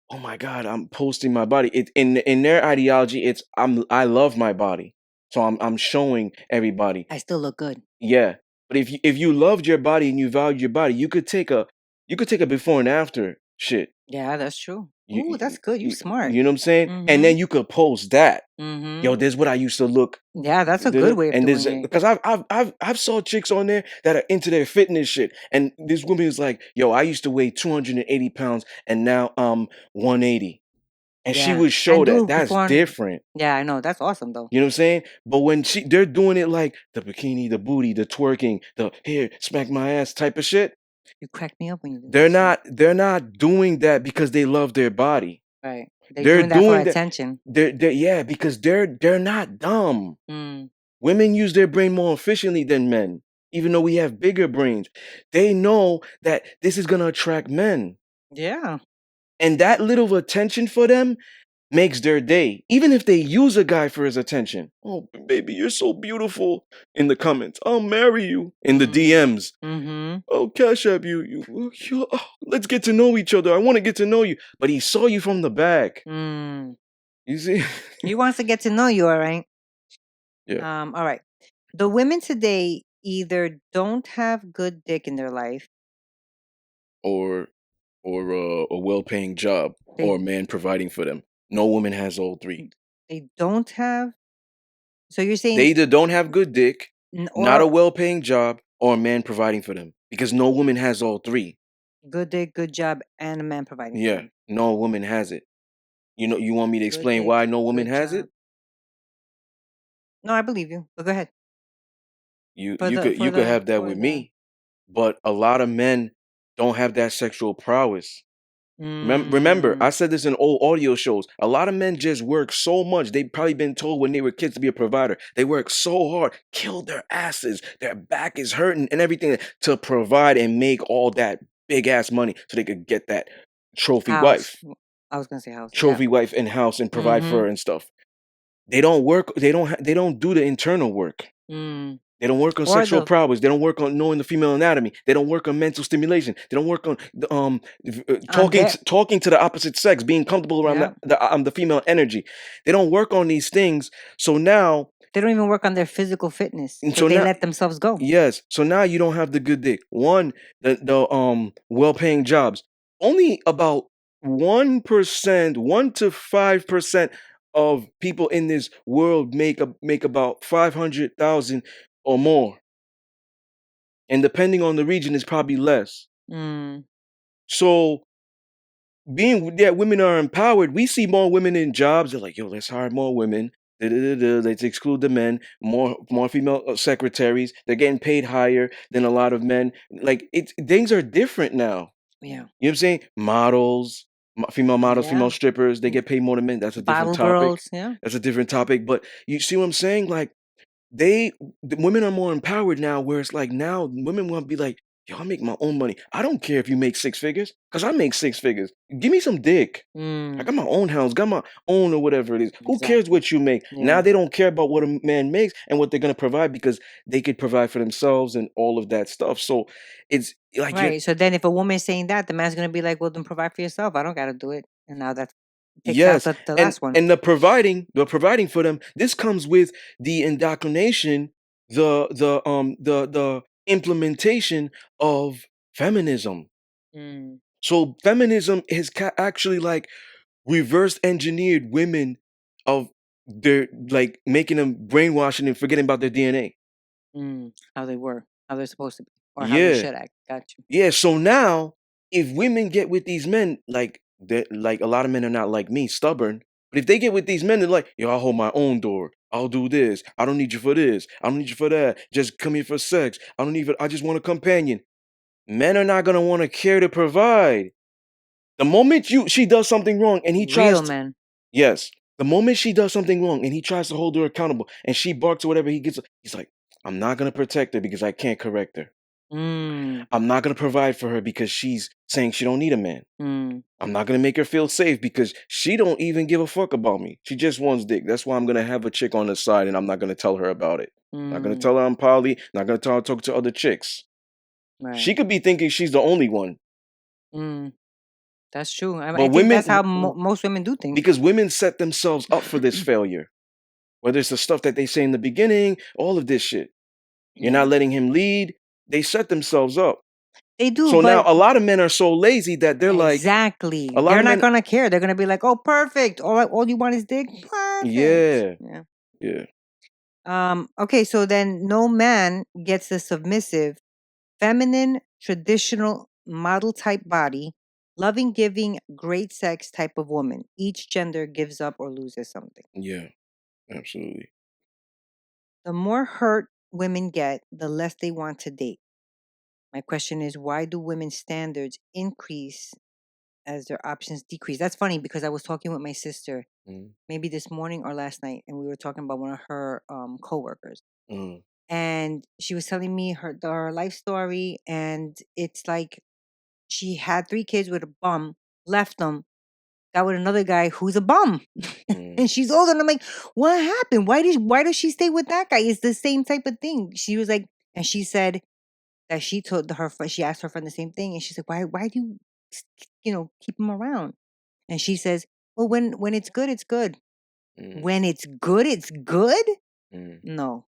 oh my God, I'm posting my body. It in their ideology, I love my body. So I'm showing everybody. I still look good. Yeah. But if you loved your body and you valued your body, you could take a before and after shit. Yeah, that's true. You Ooh, you, that's good. You smart. you know what I'm saying? And Mm-hmm. then you could post that. Mm-hmm. Yo, this is what I used to look. Yeah, that's a good way of And doing this, it. because I've saw chicks on there that are into their fitness shit, and this woman is like, "Yo, I used to weigh 280 pounds, and now I'm 180," and she Yeah. would show And that. do That's before and different. yeah, I know. That's awesome though. You know what I'm saying? But when they're doing it like the bikini, the booty, the twerking, the here, smack my ass type of shit, You crack me up when you do that shit. they're not doing that because they love their body. Right. They're They're doing that for doing that. attention. Yeah, because they're not dumb. Mm. Women use their brain more efficiently than men, even though we have bigger brains. They know that this is gonna attract men. Yeah. And that little attention for them makes their day. Even if they use a guy for his attention. Oh, baby, you're so beautiful in the comments. I'll marry you in the DMs. Mm-hmm. Oh, Cashapp, let's get to know each other. I want to get to know you. But he saw you from the back. Mm. You see? He wants to get to know you, all right? Yeah. All right. The women today either don't have good dick in their life. Or a well-paying job, or a They man providing for them. No woman has all three. they don't have. So you're They saying either don't have good dick, not a or well-paying job, or a man providing for them. Because no woman has all three. good dick, good job, and a man providing for Yeah, them. no woman has it. You want me to Good explain dick, why no woman good has job. it? No, I believe you. But go ahead. You could have that For with the me, but a lot of men don't have that sexual prowess. Remember, mm, I said this in old audio shows. A lot of men just work so much. They've probably been told when they were kids to be a provider. They work so hard, killed their asses. Their back is hurting and everything to provide and make all that big ass money so they could get that trophy house. wife, I was gonna say house. Yeah. and house and provide for Mm-hmm. her and stuff. They don't work. They don't do the internal work. Mm. They don't work on Or sexual the prowess. They don't work on knowing the female anatomy. They don't work on mental stimulation. They don't work on that. talking to the opposite sex, being comfortable around Yeah. the female energy. They don't work on these things. So now, They don't even work on their physical fitness. and So so they now, let themselves go. yes. So now you don't have the good dick. One, the well-paying jobs. Only about 1%, 1 to 5% of people in this world make about 500,000 or more. And depending on the region, it's probably less. Mm. So being that women are empowered, we see more women in jobs. They're like, yo, let's hire more women. Let's exclude the men. More female secretaries. They're getting paid higher than a lot of men. Like things are different now. Yeah. You know what I'm saying? Models, female models, Yeah. female strippers, they get paid more than men. That's a different Bottle topic. girls. Yeah. That's a different topic. But you see what I'm saying? Like the women are more empowered now, where it's like now women want to be like, yo, I make my own money. I don't care if you make 6 figures, because I make 6 figures. Give me some dick. I got my own house, got my own or whatever it is. Who cares what you make? Yeah. Now they don't care about what a man makes and what they're gonna provide, because they could provide for themselves and all of that stuff. So it's like Right. So then if a woman's saying that, the man's gonna be like, well, then provide for yourself. I don't gotta do it. And now that takes yes, out the and last one. and the providing for them. This comes with the indoctrination, the implementation of feminism. So feminism is actually like reverse engineered women of their, like, making them brainwashing and forgetting about their DNA. How they were, how they're supposed to be, or how they should act. Got you. Yeah. So now, if women get with these men, like a lot of men are not like me, stubborn. But if they get with these men, they're like, yo, I'll hold my own door. I'll do this. I don't need you for this. I don't need you for that. Just come here for sex. I just want a companion. Men are not gonna want to care to provide. The moment she does something wrong and he tries Real to, men. yes. The moment she does something wrong and he tries to hold her accountable and she barks or whatever, he's like, I'm not gonna protect her because I can't correct her. I'm not gonna provide for her because she's saying she don't need a man. I'm not gonna make her feel safe because she don't even give a fuck about me. She just wants dick. That's why I'm gonna have a chick on the side and I'm not gonna tell her about it. Not gonna tell her I'm poly. Not gonna tell her to talk to other chicks. Right. She could be thinking she's the only one. That's true. I But think that's how most women do things. Because women set themselves up for this failure. Whether it's the stuff that they say in the beginning, all of this shit. You're not letting him lead. They set themselves up. They do. So now a lot of men are so lazy that they're like, exactly. They're not gonna care. They're gonna be like, oh, perfect. All you want is dick. Perfect. Yeah. Okay. So then, no man gets a submissive, feminine, traditional model type body, loving, giving, great sex type of woman. Each gender gives up or loses something. Yeah. Absolutely. The more hurt women get, the less they want to date. My question is, why do women's standards increase as their options decrease? That's funny because I was talking with my sister maybe this morning or last night, and we were talking about one of her coworkers. And she was telling me her life story, and it's like she had 3 kids with a bum, left them, got with another guy who's a bum, and she's older. And I'm like, what happened? Why does she stay with that guy? It's the same type of thing. She was like, and she said that she told her friend, she asked her friend the same thing, and she's like, why do you keep him around? And she says, well, when it's good, it's good. When it's good, it's good. No,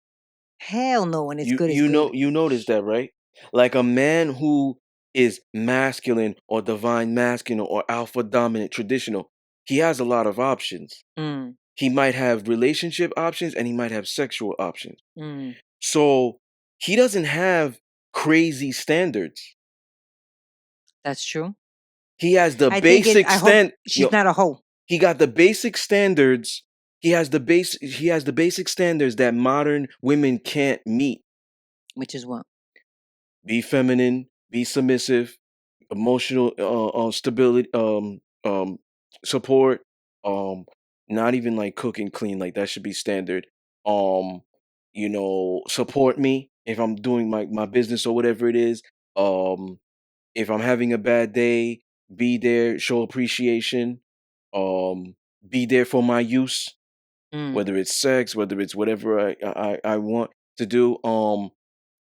hell no. When it's good, it's good. You notice that, right? Like a man who is masculine or divine masculine or alpha dominant traditional, he has a lot of options. He might have relationship options and he might have sexual options. So he doesn't have crazy standards. That's true. He has the basic stand. She's not a hoe. He got the basic standards. He has the basic standards that modern women can't meet. Which is what? Be feminine, be submissive, emotional stability, support, not even like cook and clean, like that should be standard. Support me if I'm doing my business or whatever it is. If I'm having a bad day, be there, show appreciation, be there for my use, whether it's sex, whether it's whatever I want to do.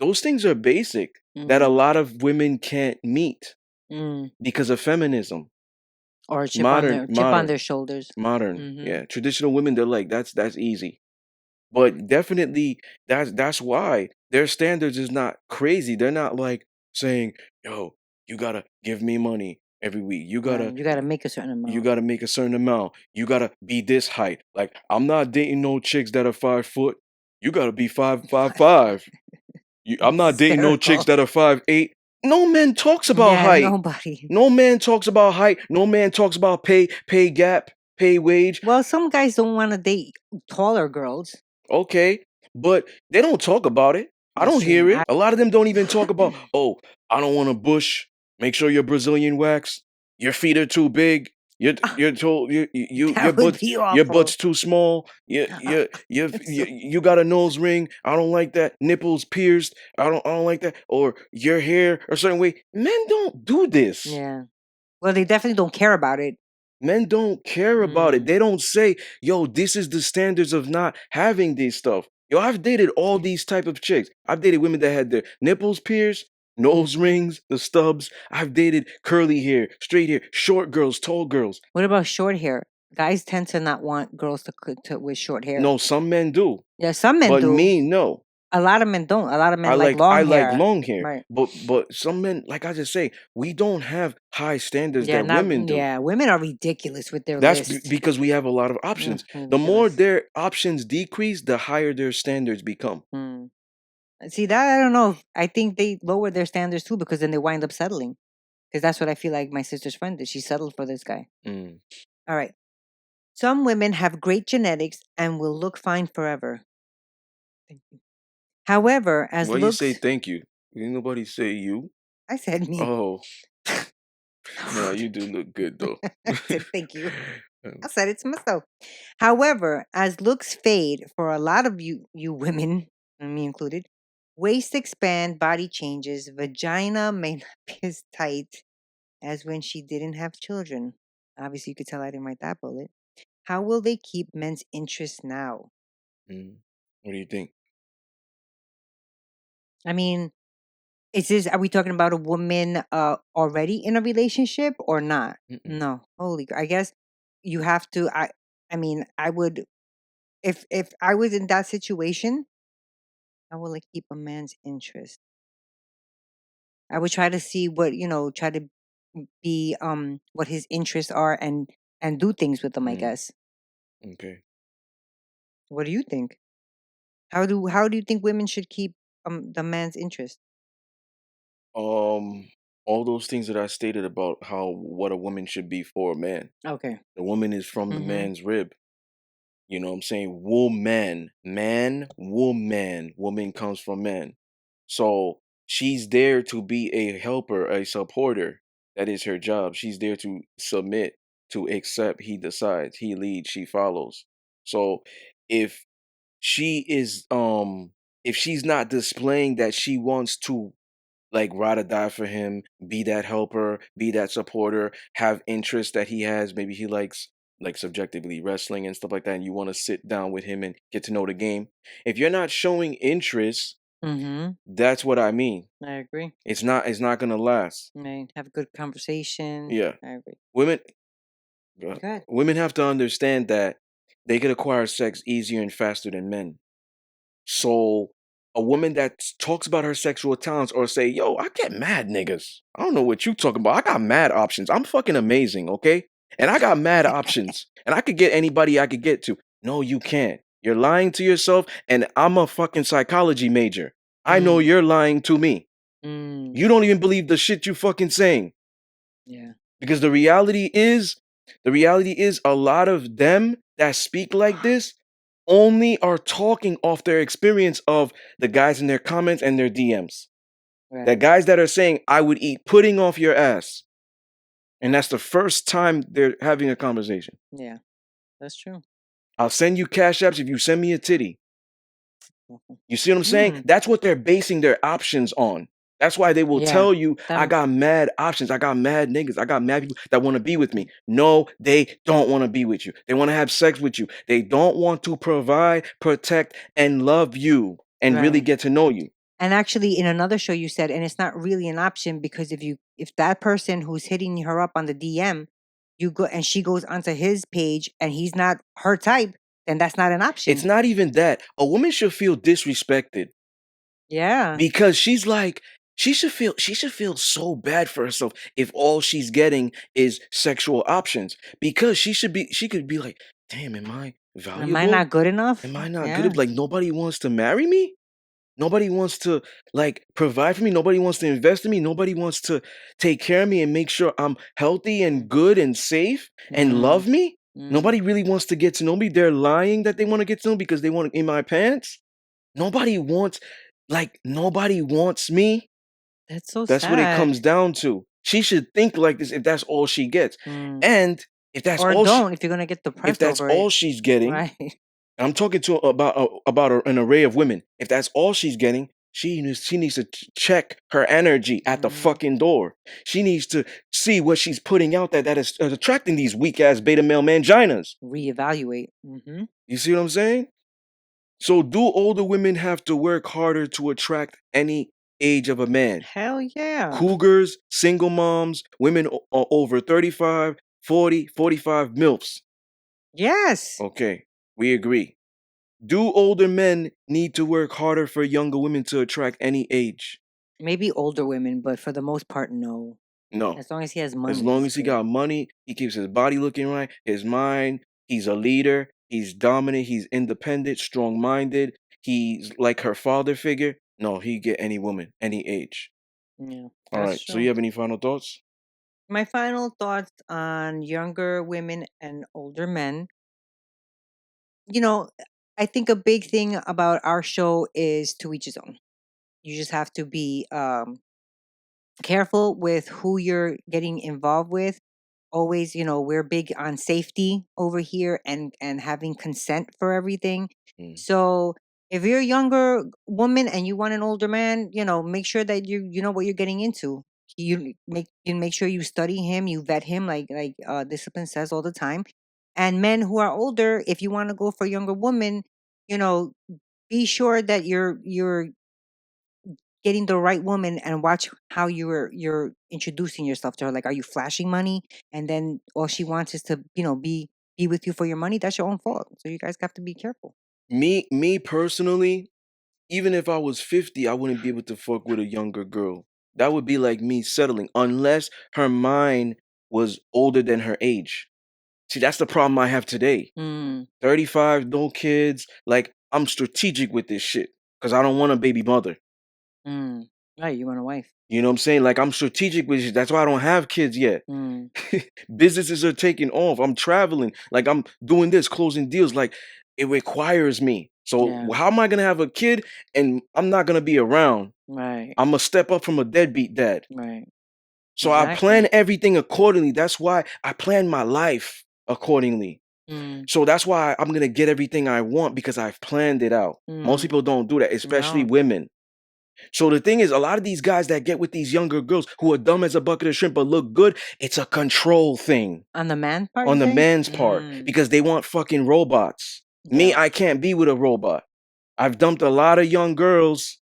Those things are basic that a lot of women can't meet because of feminism. Or chip on their shoulders. Yeah. Traditional women, they're like, that's easy. But definitely that's why their standards is not crazy. They're not like saying, yo, you gotta give me money every week. You gotta make a certain amount. You gotta make a certain amount. You gotta be this height. Like, I'm not dating no chicks that are 5 foot. You gotta be 5'5". I'm not dating no chicks that are 5'8". No man talks about height. Nobody. No man talks about height. No man talks about pay gap. pay wage. Well, some guys don't want to date taller girls. Okay, but they don't talk about it. I That's don't hear true. it. A lot of them don't even talk about, oh, I don't want a bush. Make sure you're Brazilian wax. Your feet are too big. You're told That would be your awful. butt's too small. You got a nose ring. I don't like that. Nipples pierced. I don't like that. Or your hair a certain way. Men don't do this. Yeah. Well, they definitely don't care about it. Men don't care about it. Mm. They don't say, yo, this is the standards of not having this stuff. Yo, I've dated all these type of chicks. I've dated women that had their nipples pierced, nose rings, the stubs. I've dated curly hair, straight hair, short girls, tall girls. What about short hair? Guys tend to not want girls to with short hair. No, some men do. Yeah, some men But do. me, no. A lot of men don't. A lot of men like I long hair. like long hair. Right. But some men, like I just say, we don't have high standards Yeah, that women do. Yeah, women are ridiculous with their That's lists. because we have a lot of options. The more their options decrease, the higher their standards become. See, that I don't know. I think they lower their standards too because then they wind up settling. Because that's what I feel like my sister's friend did. She settled for this guy. All right. Some women have great genetics and will look fine forever. Thank you. However, as Why looks... you say thank you? Didn't nobody say you? I said me. Oh. No, you do look good though. I said thank you. I said it to myself. However, as looks fade for a lot of you women, and me included, waist expand, body changes, vagina may not be as tight as when she didn't have children. Obviously, you could tell I didn't write that bullet. How will they keep men's interest now? What do you think? I mean, are we talking about a woman already in a relationship or not? No. I guess you have to. I mean, I would, if I was in that situation, I would like keep a man's interest. I would try to see what, try to be what his interests are and do things with them, I guess. Okay. What do you think? How do you think women should keep the man's interest? All those things that I stated about what a woman should be for a man. Okay. The woman is from the man's rib. You know what I'm saying? Woman, man, woman. Woman comes from man. So she's there to be a helper, a supporter. That is her job. She's there to submit, to accept. He decides, he leads, she follows. So if she is if she's not displaying that she wants to like ride or die for him, be that helper, be that supporter, have interests that he has. Maybe he likes like subjectively wrestling and stuff like that, and you want to sit down with him and get to know the game. If you're not showing interest, that's what I mean. I agree. It's not gonna last. Right. Have a good conversation. Yeah. I agree. Women have to understand that they could acquire sex easier and faster than men. So a woman that talks about her sexual talents or say, yo, I get mad niggas. I don't know what you talking about. I got mad options. I'm fucking amazing, okay? And I got mad options. And I could get anybody I could get to. No, you can't. You're lying to yourself, and I'm a fucking psychology major. I know you're lying to me. You don't even believe the shit you fucking saying. Yeah. Because the reality is a lot of them that speak like this only are talking off their experience of the guys in their comments and their DMs. Right. The guys that are saying, I would eat pudding off your ass. And that's the first time they're having a conversation. Yeah, that's true. I'll send you cash apps if you send me a titty. You see what I'm saying? That's what they're basing their options on. That's why they will tell you, I got mad options. I got mad niggas. I got mad people that want to be with me. No, they don't want to be with you. They want to have sex with you. They don't want to provide, protect, and love you and really get to know you. And actually, in another show, you said, and it's not really an option because if that person who's hitting her up on the DM, you go and she goes onto his page and he's not her type, then that's not an option. It's not even that. A woman should feel disrespected. Yeah. Because she's like, she should feel so bad for herself if all she's getting is sexual options. Because she could be like, damn, am I valuable? Am I not good enough? Am I not good enough? Like nobody wants to marry me? Nobody wants to like provide for me. Nobody wants to invest in me. Nobody wants to take care of me and make sure I'm healthy and good and safe and love me. Nobody really wants to get to know me. They're lying that they want to get to know me because they want in my pants. Nobody wants, nobody wants me. That's so That's what it sad. comes down to. She should think like this if that's all she gets. Mm. And if that's Or all she, don't if you're gonna get if depressed that's over all it. she's getting, Right. I'm talking to an array of women. If that's all she's getting, she needs to check her energy at the Mm. fucking door. She needs to see what she's putting out there that is attracting these weak ass beta male manginas. Reevaluate. Mm-hmm. You see what I'm saying? So do older women have to work harder to attract any age of a man? Hell yeah. Cougars, single moms, women over 35, 40, 45 MILFs. Yes. Okay, we agree. Do older men need to work harder for younger women to attract any age? Maybe older women, but for the most part, no. No. As long as he has As money. long he's as he good. got money, he keeps his body looking right, his mind, he's a leader, he's dominant, he's independent, strong minded, he's like her father figure. No, he get any woman, any age. Yeah, All that's right. So true. you have any final thoughts? My final thoughts on younger women and older men. You know, I think a big thing about our show is to each his own. You just have to be careful with who you're getting involved with. Always, we're big on safety over here and having consent for everything. Mm. So if you're a younger woman and you want an older man, make sure that you know what you're getting into. You make sure you study him, you vet him, like discipline says all the time. And men who are older, if you want to go for a younger woman, you know be sure that you're getting the right woman, and watch how you're introducing yourself to her. Like, are you flashing money, and then all she wants is to be with you for your money? That's your own fault. So you guys have to be careful. Me personally, even if I was 50, I wouldn't be able to fuck with a younger girl. That would be like me settling unless her mind was older than her age. See, that's the problem I have today. Mm, 35, no kids. Like, I'm strategic with this shit because I don't want a baby mother. mm. Right, you want a wife. You know what I'm saying? Like, I'm strategic with shit. That's why I don't have kids yet. Mm, Businesses are taking off. I'm traveling. Like, I'm doing this, closing deals. Like, it requires me. So, yeah, how am I going to have a kid and I'm not going to be around? right, I'm going to step up from a deadbeat dad. right, So, I exactly. plan everything accordingly. That's why I plan my life accordingly. Mm, So that's why I'm gonna get everything I want because I've planned it out. Most mm. people don't do that, especially No, women. So the thing is, a lot of these guys that get with these younger girls who are dumb as a bucket of shrimp but look good, it's a control thing on the man part, on you the say? man's part because they want fucking robots. Me, Yeah. I can't be with a robot. I've dumped a lot of young girls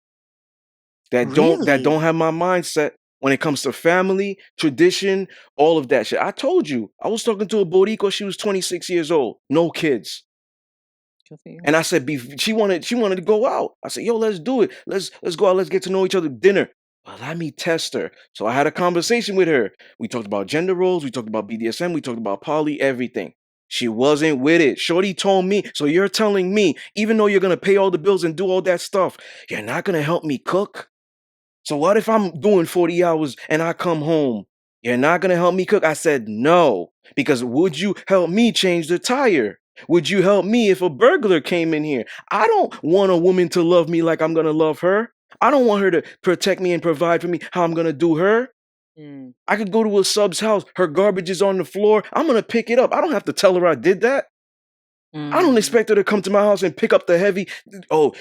that don't Really? have my mindset when it comes to family, tradition, all of that shit. I told you, I was talking to a Boricua, she was 26 years old, no kids. Good for you. And I said, she wanted to go out. I said, yo, let's do it. Let's go out. Let's get to know each other. Dinner. But let me test her. So I had a conversation with her. We talked about gender roles. We talked about BDSM. We talked about poly, everything. She wasn't with it. Shorty told me, so you're telling me, even though you're gonna pay all the bills and do all that stuff, you're not gonna help me cook? So what if I'm doing 40 hours and I come home? You're not gonna help me cook? I said no. Because would you help me change the tire? Would you help me if a burglar came in here? I don't want a woman to love me like I'm gonna love her. I don't want her to protect me and provide for me how I'm gonna do her. Mm, I could go to a sub's house, her garbage is on the floor. I'm gonna pick it up. I don't have to tell her I did that. I don't mm. expect her to come to my house and pick up the heavy. Oh,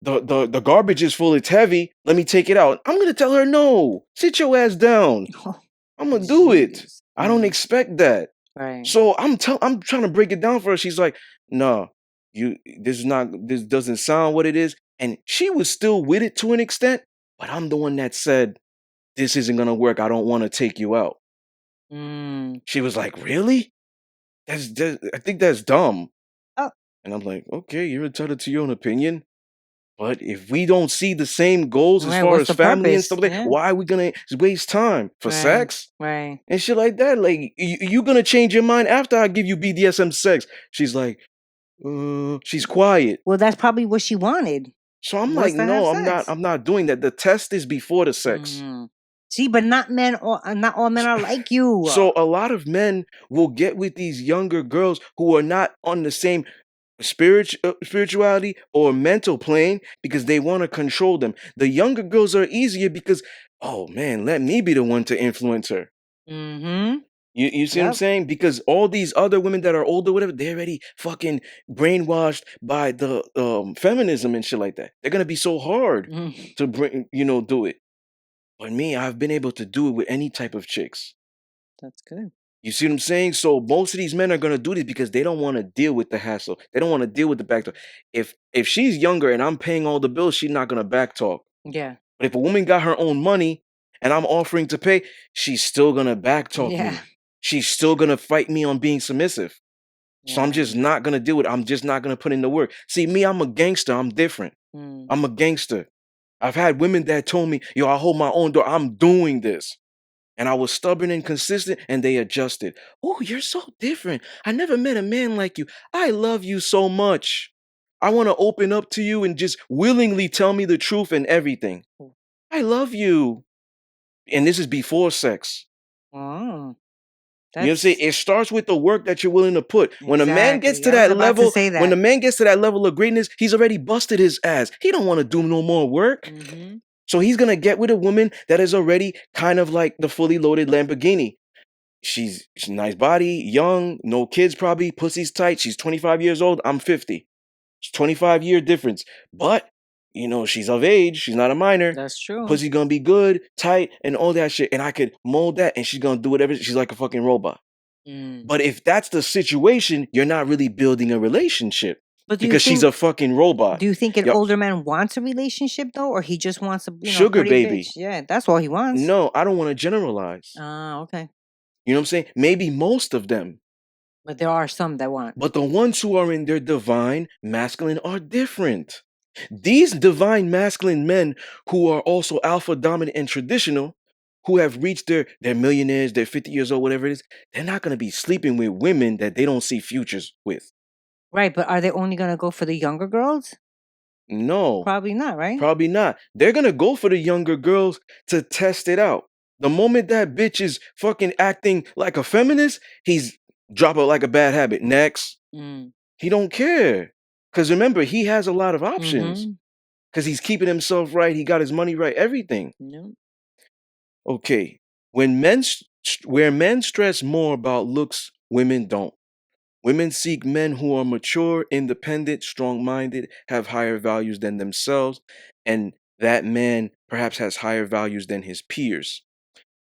the garbage is full. It's heavy. Let me take it out. I'm gonna tell her no. Sit your ass down. Oh, I'm gonna do it. jeez. I don't expect that. Right. So I'm trying to break it down for her. She's like, no, this doesn't sound what it is. And she was still with it to an extent, but I'm the one that said this isn't gonna work. I don't want to take you out. Mm. She was like, really? I think that's dumb. Oh, And I'm like, okay, you're entitled to your own opinion. But if we don't see the same goals as right. far What's as the family and purpose? stuff like that, Yeah. why are we gonna waste time for Right. sex Right. and shit like that? Like, you gonna change your mind after I give you BDSM sex? She's like, she's quiet. Well, that's probably what she wanted. So I'm Was like, to have no, I'm not. sex. I'm not doing that. The test is before the sex. Mm. See, but not all men are like you. So a lot of men will get with these younger girls who are not on the same spirituality or mental plane because they want to control them. The younger girls are easier because, oh man, let me be the one to influence her. Mm-hmm. You see what I'm Yep. saying? Because all these other women that are older, whatever, they're already fucking brainwashed by the feminism and shit like that. They're gonna be so hard Mm, to bring, do it. But me, I've been able to do it with any type of chicks. that's good. You see what I'm saying? So most of these men are gonna do this because they don't want to deal with the hassle. They don't want to deal with the backtalk. If she's younger and I'm paying all the bills, she's not gonna backtalk. Yeah. But if a woman got her own money and I'm offering to pay, she's still gonna backtalk Yeah. me. She's still gonna fight me on being submissive. So I'm Yeah. just not gonna deal with it. I'm just not gonna put in the work. See, me, I'm a gangster. I'm different. Mm. I'm a gangster. I've had women that told me, yo, I hold my own door. I'm doing this. And I was stubborn and consistent, and they adjusted. Oh, you're so different. I never met a man like you. I love you so much. I want to open up to you and just willingly tell me the truth and everything. Oh. I love you. And this is before sex. Oh, You know what I'm saying? that's It starts with the work that you're willing to put. When a man gets exactly. to I was that about to level, say when the that. man gets to that level of greatness, he's already busted his ass. He don't want to do no more work. Mm-hmm. So he's gonna get with a woman that is already kind of like the fully loaded Lamborghini. She's nice body, young, no kids probably, pussy's tight. She's 25 years old. I'm 50. It's 25-year difference. But, she's of age. She's not a minor. That's true. Pussy's gonna be good, tight, and all that shit. And I could mold that and she's gonna do whatever. She's like a fucking robot. Mm. But if that's the situation, you're not really building a relationship But because she's a fucking robot. do you think an Yep. older man wants a relationship though, or he just wants a Sugar pretty baby. bitch? Yeah, that's all he wants. No, I don't want to generalize. Ah, okay. You know what I'm saying? Maybe most of them. But there are some that want. But the ones who are in their divine masculine are different. These divine masculine men who are also alpha dominant and traditional, who have reached their millionaires, they're 50 years old, whatever it is, they're not going to be sleeping with women that they don't see futures with. Right, but are they only gonna go for the younger girls? No, Probably not, right? probably not. They're going to go for the younger girls to test it out. The moment that bitch is fucking acting like a feminist, he's drop it like a bad habit. Next. Mm. He don't care. Because remember, he has a lot of options. Mm-hmm. Because he's keeping himself right. He got his money right, everything. Yep. Okay. Where men stress more about looks, women don't. Women seek men who are mature, independent, strong-minded, have higher values than themselves, and that man perhaps has higher values than his peers.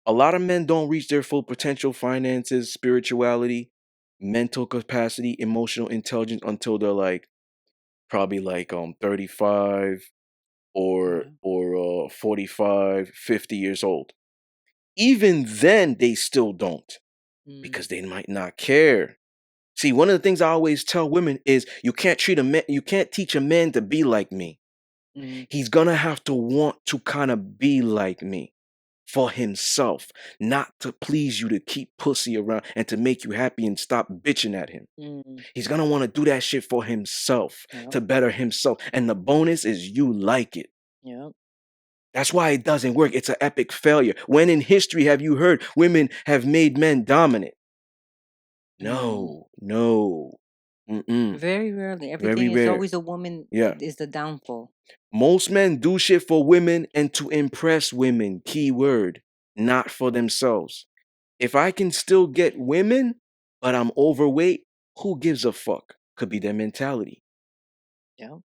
A lot of men don't reach their full potential, finances, spirituality, mental capacity, emotional intelligence until they're like probably like 35 or Yeah. or 45, 50 years old. Even then they still don't Mm. because they might not care. See, one of the things I always tell women is you can't teach a man to be like me. Mm. He's gonna have to want to kind of be like me for himself, not to please you, to keep pussy around and to make you happy and stop bitching at him. Mm. He's gonna want to do that shit for himself, Yep. to better himself. And the bonus is you like it. Yep. That's why it doesn't work. It's an epic failure. When in history have you heard women have made men dominant? No, no. Mm-mm. Very rarely. Very Everything is rare. always a woman Yeah. is the downfall. Most men do shit for women and to impress women, key word, not for themselves. If I can still get women, but I'm overweight, who gives a fuck? Could be their mentality. Yeah.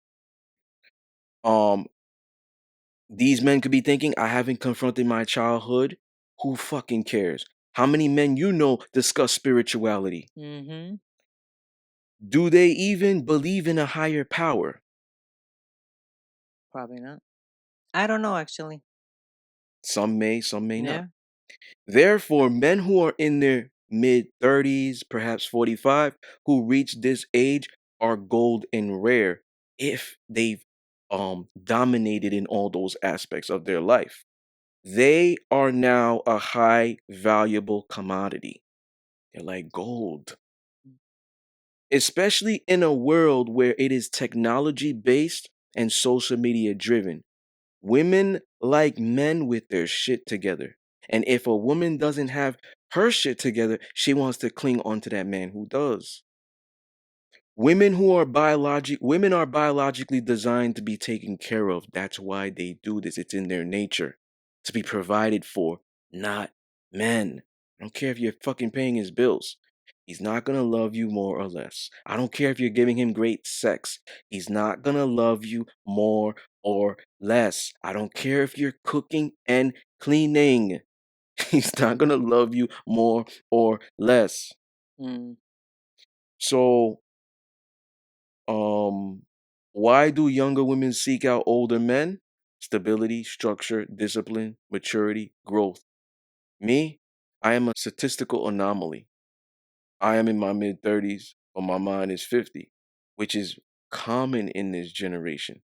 These men could be thinking, I haven't confronted my childhood. Who fucking cares? How many men you know discuss spirituality? Mm-hmm. Do they even believe in a higher power? Probably not. I don't know actually. Some may not. Yeah. Therefore, men who are in their mid 30s, perhaps 45, who reach this age are gold and rare if they've dominated in all those aspects of their life. They are now a high valuable commodity. They're like gold. Especially in a world where it is technology based and social media driven. Women like men with their shit together. And if a woman doesn't have her shit together, she wants to cling onto that man who does. Women are biologically designed to be taken care of. That's why they do this. It's in their nature to be provided for, not men. I don't care if you're fucking paying his bills. He's not gonna love you more or less. I don't care if you're giving him great sex. He's not gonna love you more or less. I don't care if you're cooking and cleaning. He's not gonna love you more or less. Mm. So why do younger women seek out older men? Stability, structure, discipline, maturity, growth. Me, I am a statistical anomaly. I am in my mid 30s, but my mind is 50, which is common in this generation.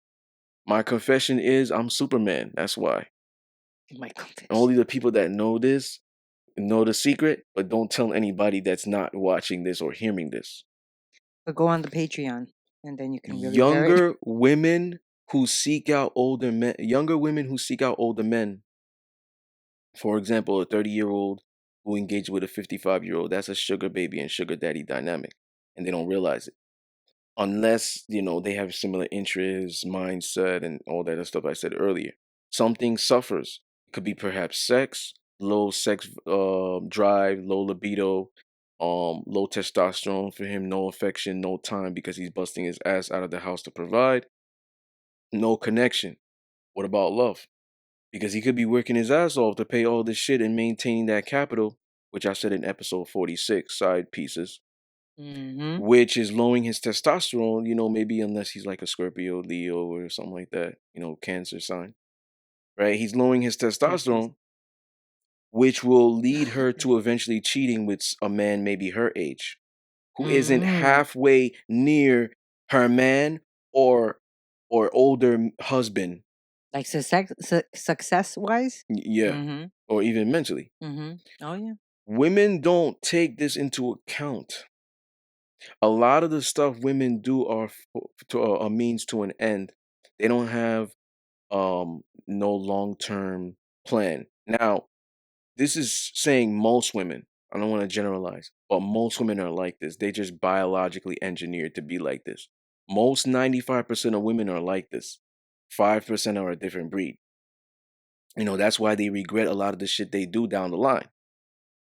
My confession is I'm Superman. That's why. My confession. Only the people that know this know the secret, but don't tell anybody that's not watching this or hearing this. But go on the Patreon, and then you can really hear it. Younger women who seek out older men, for example, a 30-year-old who engaged with a 55-year-old, that's a sugar baby and sugar daddy dynamic, and they don't realize it. Unless, they have similar interests, mindset, and all that other stuff I said earlier. Something suffers. It could be perhaps sex, low sex drive, low libido, low testosterone for him, no affection, no time because he's busting his ass out of the house to provide, no connection. What about love? Because he could be working his ass off to pay all this shit and maintaining that capital, which I said in episode 46, side pieces, which is lowering his testosterone, maybe unless he's like a Scorpio, Leo, or something like that, Cancer sign, right? He's lowering his testosterone, which will lead her to eventually cheating with a man maybe her age, who isn't halfway near her man or older husband. Like success-wise? Yeah. Or even mentally. Oh, yeah. Women don't take this into account. A lot of the stuff women do are a means to an end. They don't have no long-term plan. Now, this is saying most women. I don't want to generalize, but most women are like this. They just biologically engineered to be like this. Most 95% of women are like this. 5% are a different breed. That's why they regret a lot of the shit they do down the line.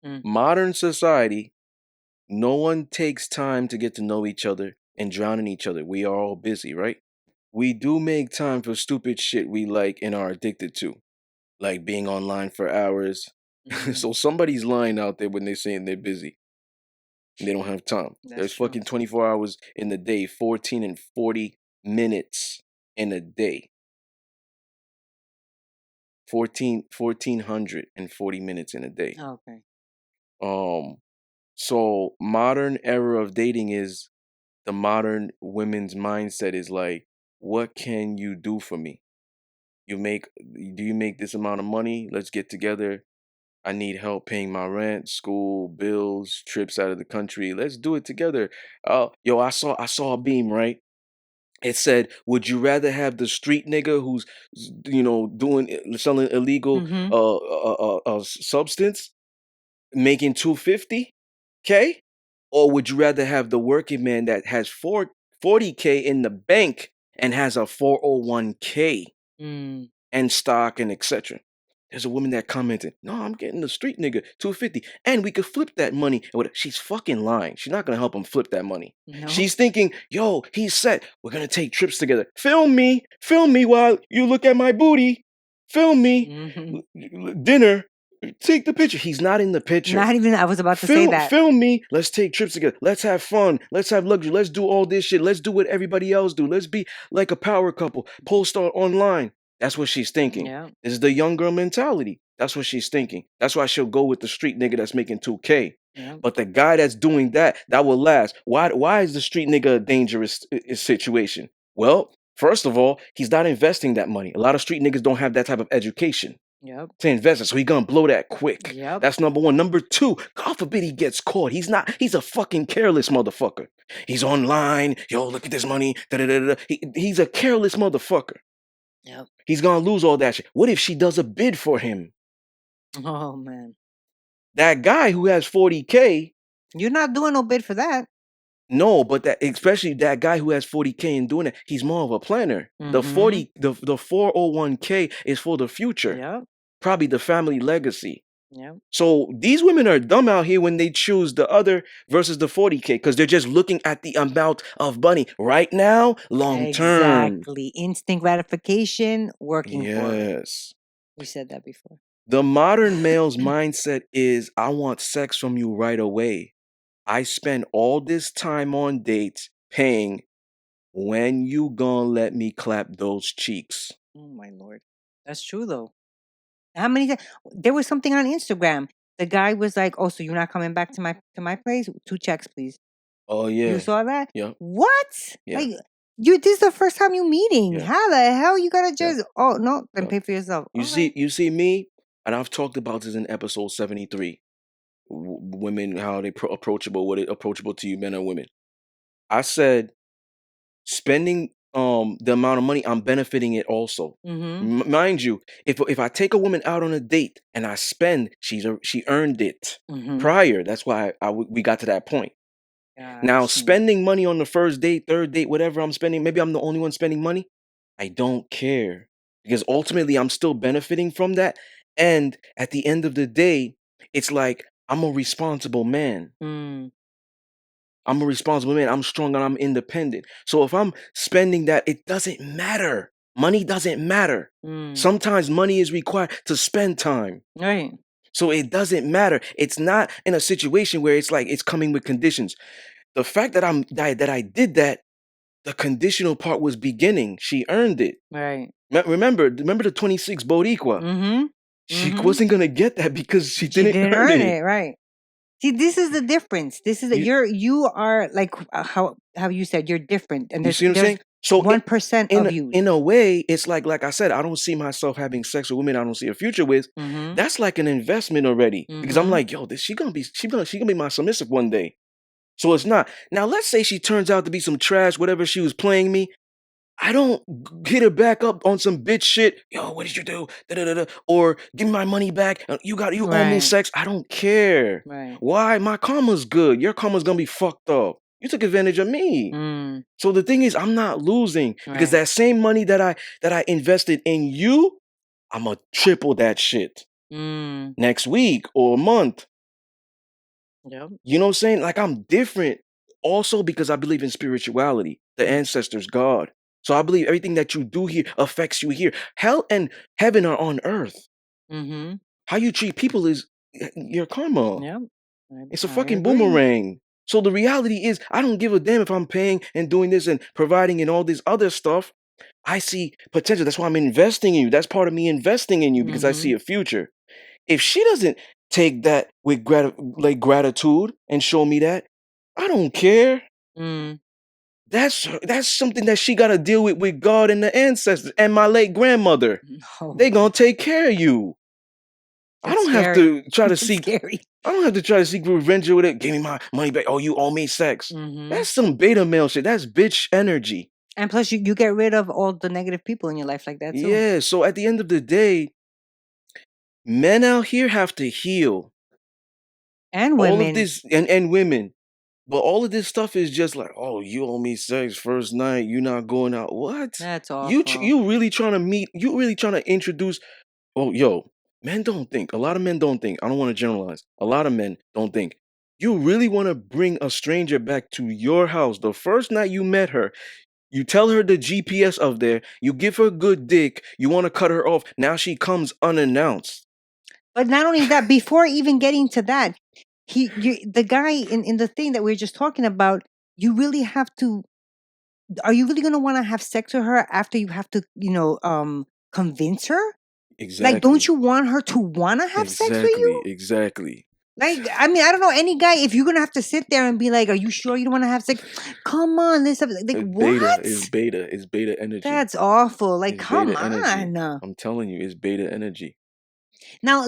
Modern society, no one takes time to get to know each other and drown in each other. We are all busy, right? We do make time for stupid shit we like and are addicted to, like being online for hours. So somebody's lying out there when they're saying they're busy. They don't have time. There's fucking 24 hours in the day, 14 and 40 minutes in a day. 1,440 minutes in a day. Okay. So modern era of dating is the modern women's mindset is like, what can you do for me? Do you make this amount of money? Let's get together. I need help paying my rent, school, bills, trips out of the country. Let's do it together. Yo, I saw a beam, right? It said, would you rather have the street nigga who's, selling illegal substance, making $250K? Or would you rather have the working man that has $40K in the bank and has a 401K and stock and etc.? There's a woman that commented, no, I'm getting the street nigga, $250. And we could flip that money. She's fucking lying. She's not going to help him flip that money. No. She's thinking, yo, he's set. We're going to take trips together. Film me while you look at my booty. Film me. Dinner. Take the picture. He's not in the picture. Not even, I was about to say that. Film me. Let's take trips together. Let's have fun. Let's have luxury. Let's do all this shit. Let's do what everybody else do. Let's be like a power couple. Post online. That's what she's thinking. Yeah. This is the young girl mentality. That's what she's thinking. That's why she'll go with the street nigga that's making $2K. Yeah. But the guy that's doing that will last. Why is the street nigga a dangerous situation? Well, first of all, he's not investing that money. A lot of street niggas don't have that type of education. Yep. To invest it, so he's gonna blow that quick. Yep. That's number one. Number two, God forbid he gets caught. He's a fucking careless motherfucker. He's online. Yo, look at this money. He's a careless motherfucker. Yep. He's gonna lose all that shit. What if she does a bid for him? Oh man, That guy who has 40K, you're not doing no bid for that. no, but that especially that guy who has 40K and doing it, he's more of a planner. The Mm-hmm. 40 the 401K is for the future, Yep. probably the family legacy. Yep. So these women are dumb out here when they choose the other versus the 40K because they're just looking at the amount of money right now, long term. Exactly. Instant gratification working for it. Yes. We said that before. The modern male's mindset is I want sex from you right away. I spend all this time on dates paying. When you gonna let me clap those cheeks? Oh my lord, that's true though. How many times there was something on Instagram? The guy was like, "Oh, so you're not coming back to my place? 2 checks, please." Oh You yeah. saw that? Yep. What? Yeah. Like you? This is the first time you meeting. Yeah. How the hell you gotta Yep. just? Oh no, then Yep. pay for yourself. You All right. see me, and I've talked about this in episode 73. Women, how they approachable, what it approachable to you, men and women. I said spending the amount of money, I'm benefiting it also. Mm-hmm. Mind you, if I take a woman out on a date and I spend, she earned it Mm-hmm. prior. That's why we got to that point. Now, Gotcha. spending money on the first date, third date, whatever I'm spending, maybe I'm the only one spending money. I don't care because ultimately I'm still benefiting from that. And at the end of the day, it's like I'm a responsible man. Mm. I'm a responsible man. I'm strong and I'm independent. So if I'm spending that, it doesn't matter. Money doesn't matter. Mm. Sometimes money is required to spend time. Right. So it doesn't matter. It's not in a situation where it's like it's coming with conditions. The fact that I did that, the conditional part was beginning. She earned it. Right. Remember the 26 Boricua. Mm-hmm. She Mm-hmm. wasn't gonna get that because she She didn't didn't earn earn it. it. Right. See, this is the difference. This is that You you are like how you said you're different, and you see what I'm there's saying? So 1% of you. in a way, it's like I said, I don't see myself having sex with women I don't see a future with. Mm-hmm. That's like an investment already. Because I'm Mm-hmm. like, yo, this she gonna be my submissive one day. So it's not. Now let's say she turns out to be some trash, whatever she was playing me. I don't hit her back up on some bitch shit. Yo, what did you do? Da, da, da, da. Or give me my money back. You owe me Right. sex. I don't care. Right. Why? My karma's good. Your karma's gonna be fucked up. You took advantage of me. Mm. So the thing is, I'm not losing because Right. that same money that I invested in you, I'm gonna triple that shit Mm. next week or month. Yep. You know what I'm saying? Like I'm different also because I believe in spirituality, the Mm. ancestors, God. So I believe everything that you do here affects you here. Hell and heaven are on earth. Mm-hmm. How you treat people is your karma. Yep. It's a I fucking agree. boomerang. So the reality is, I don't give a damn if I'm paying and doing this and providing and all this other stuff. I see potential. That's why I'm investing in you. That's part of me investing in you because I Mm-hmm. see a future. If she doesn't take that with gratitude and show me that, I don't care. Mm. That's something that she got to deal with God and the ancestors and my late grandmother. Oh They gonna man, take care of you. I it's don't have scary. to try to It's seek. scary. I don't have to try to seek revenge with it. Give me my money back. Oh, you owe me sex. Mm-hmm. That's some beta male shit. That's bitch energy. And plus, you get rid of all the negative people in your life like that too, Yeah. So at the end of the day, men out here have to heal. and All of women. this and women. But all of this stuff is just like, oh, you owe me sex first night. You not going out. What? That's awful. You really trying to meet? You really trying to introduce? Oh, yo, men don't think. A lot of men don't think. I don't want to generalize. A lot of men don't think. You really want to bring a stranger back to your house the first night you met her. You tell her the GPS of there. You give her good dick. You want to cut her off. Now she comes unannounced. But not only that, before even getting to that, the guy in the thing that we are just talking about, you really have to. Are you really gonna want to have sex with her after you have to, convince her? Like, don't Exactly. you want her to want to have sex with Exactly. you? Exactly. Like, I mean, I don't know any guy. If you're gonna have to sit there and be like, "Are you sure you don't want to have sex?" Come on, this like It's beta. It's what? beta. It's beta energy. That's awful. Like, It's come beta energy. on. I'm telling you, it's beta energy. Now,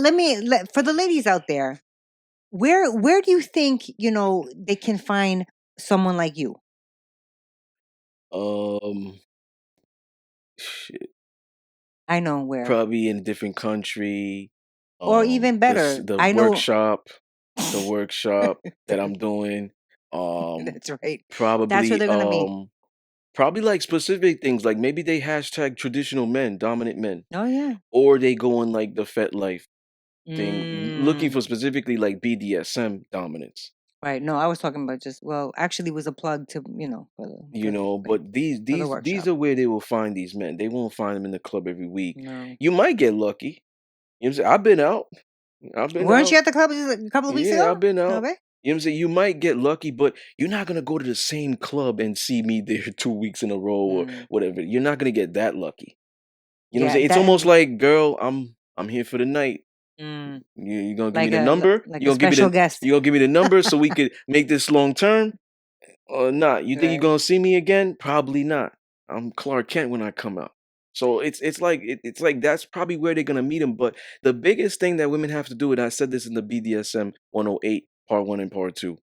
for the ladies out there, where do you think they can find someone like you? Um, shit. I know where. Probably in a different country. Or even better, The I know. workshop that I'm doing. That's right. That's where Probably they're gonna meet. probably like specific things, like maybe they hashtag traditional men, dominant men, Oh yeah. or they go on like the Fet Life thing, looking Mm. for specifically like BDSM dominance. Right. No, I was talking about just actually it was a plug to for the You know, but for the these workshop. are where they will find these men. They won't find them in the club every week. No. You might get lucky. You know what I'm saying? I've been out. I've been Weren't you out. at the club just a couple of weeks Yeah, ago? I've been No out. way. You know what I'm saying? You might get lucky, but you're not gonna go to the same club and see me there 2 weeks in a row or Mm. whatever. You're not gonna get that lucky. You know what I'm Yeah, saying? It's that almost and like, girl, I'm here for the night. mm, You gonna give me like the a number? like a special guest. You gonna give me the number so we could make this long term? Or not? You think you're Right. gonna see me again? Probably not. I'm Clark Kent when I come out. So it's like that's probably where they're gonna meet him. But the biggest thing that women have to do, and I said this in the BDSM 108 part 1 and part 2,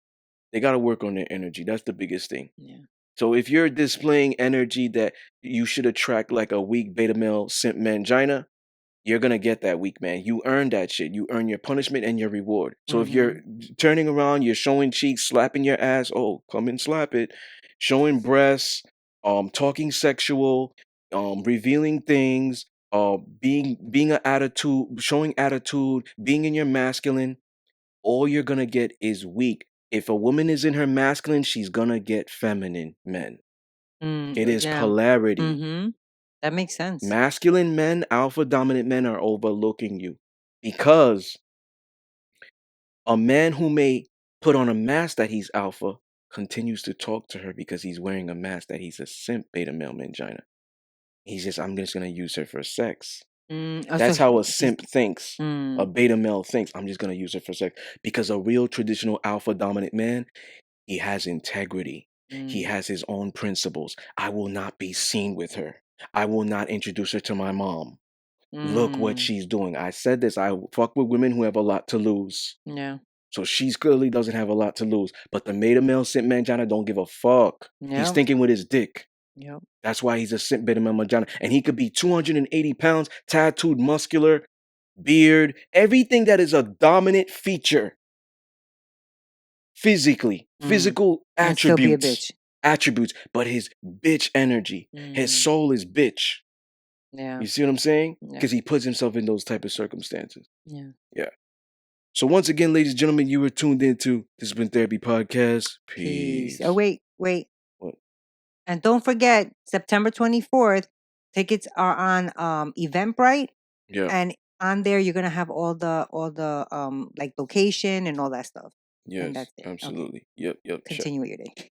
they gotta work on their energy. That's the biggest thing. Yeah. So if you're displaying energy that you should attract like a weak beta male simp mangina, you're gonna get that weak man. You earn that shit. You earn your punishment and your reward. So if you're Mm-hmm. turning around, you're showing cheeks, slapping your ass, oh, come and slap it, showing breasts, talking sexual, revealing things, being an attitude, showing attitude, being in your masculine, all you're gonna get is weak. If a woman is in her masculine, she's gonna get feminine men. It is Yeah. polarity. Mm-hmm. That makes sense. Masculine men, alpha dominant men are overlooking you because a man who may put on a mask that he's alpha continues to talk to her because he's wearing a mask that he's a simp beta male mangina. I'm just gonna use her for sex. So That's how a he's simp thinks. A mm, beta male thinks, I'm just gonna use her for sex. Because a real traditional alpha dominant man, he has integrity. He mm, has his own principles. I will not be seen with her. I will not introduce her to my mom. Look what mm, she's doing. I said this. I fuck with women who have a lot to lose. yeah. So she's clearly doesn't have a lot to lose. But the beta male simp mangina don't give a fuck. He's Yep. thinking with his dick. Yep. That's why he's a simp beta male mangina. And he could be 280 pounds, tattooed, muscular, beard, everything that is a dominant feature physically, Mm. physical And still be a attributes. bitch. Attributes, but his bitch energy, his Mm. soul is bitch. Yeah. You see what I'm saying? Yeah. Because he puts himself in those type of circumstances. Yeah. Yeah. So once again, ladies and gentlemen, you were tuned into Discipline Therapy Podcast. Peace. Oh Peace. wait. What? And don't forget, September 24th, tickets are on Eventbrite, Yeah. and on there you're gonna have all the like location and all that stuff. And Yes. that's it. Okay. Absolutely. Yep. Check. Continue with your day.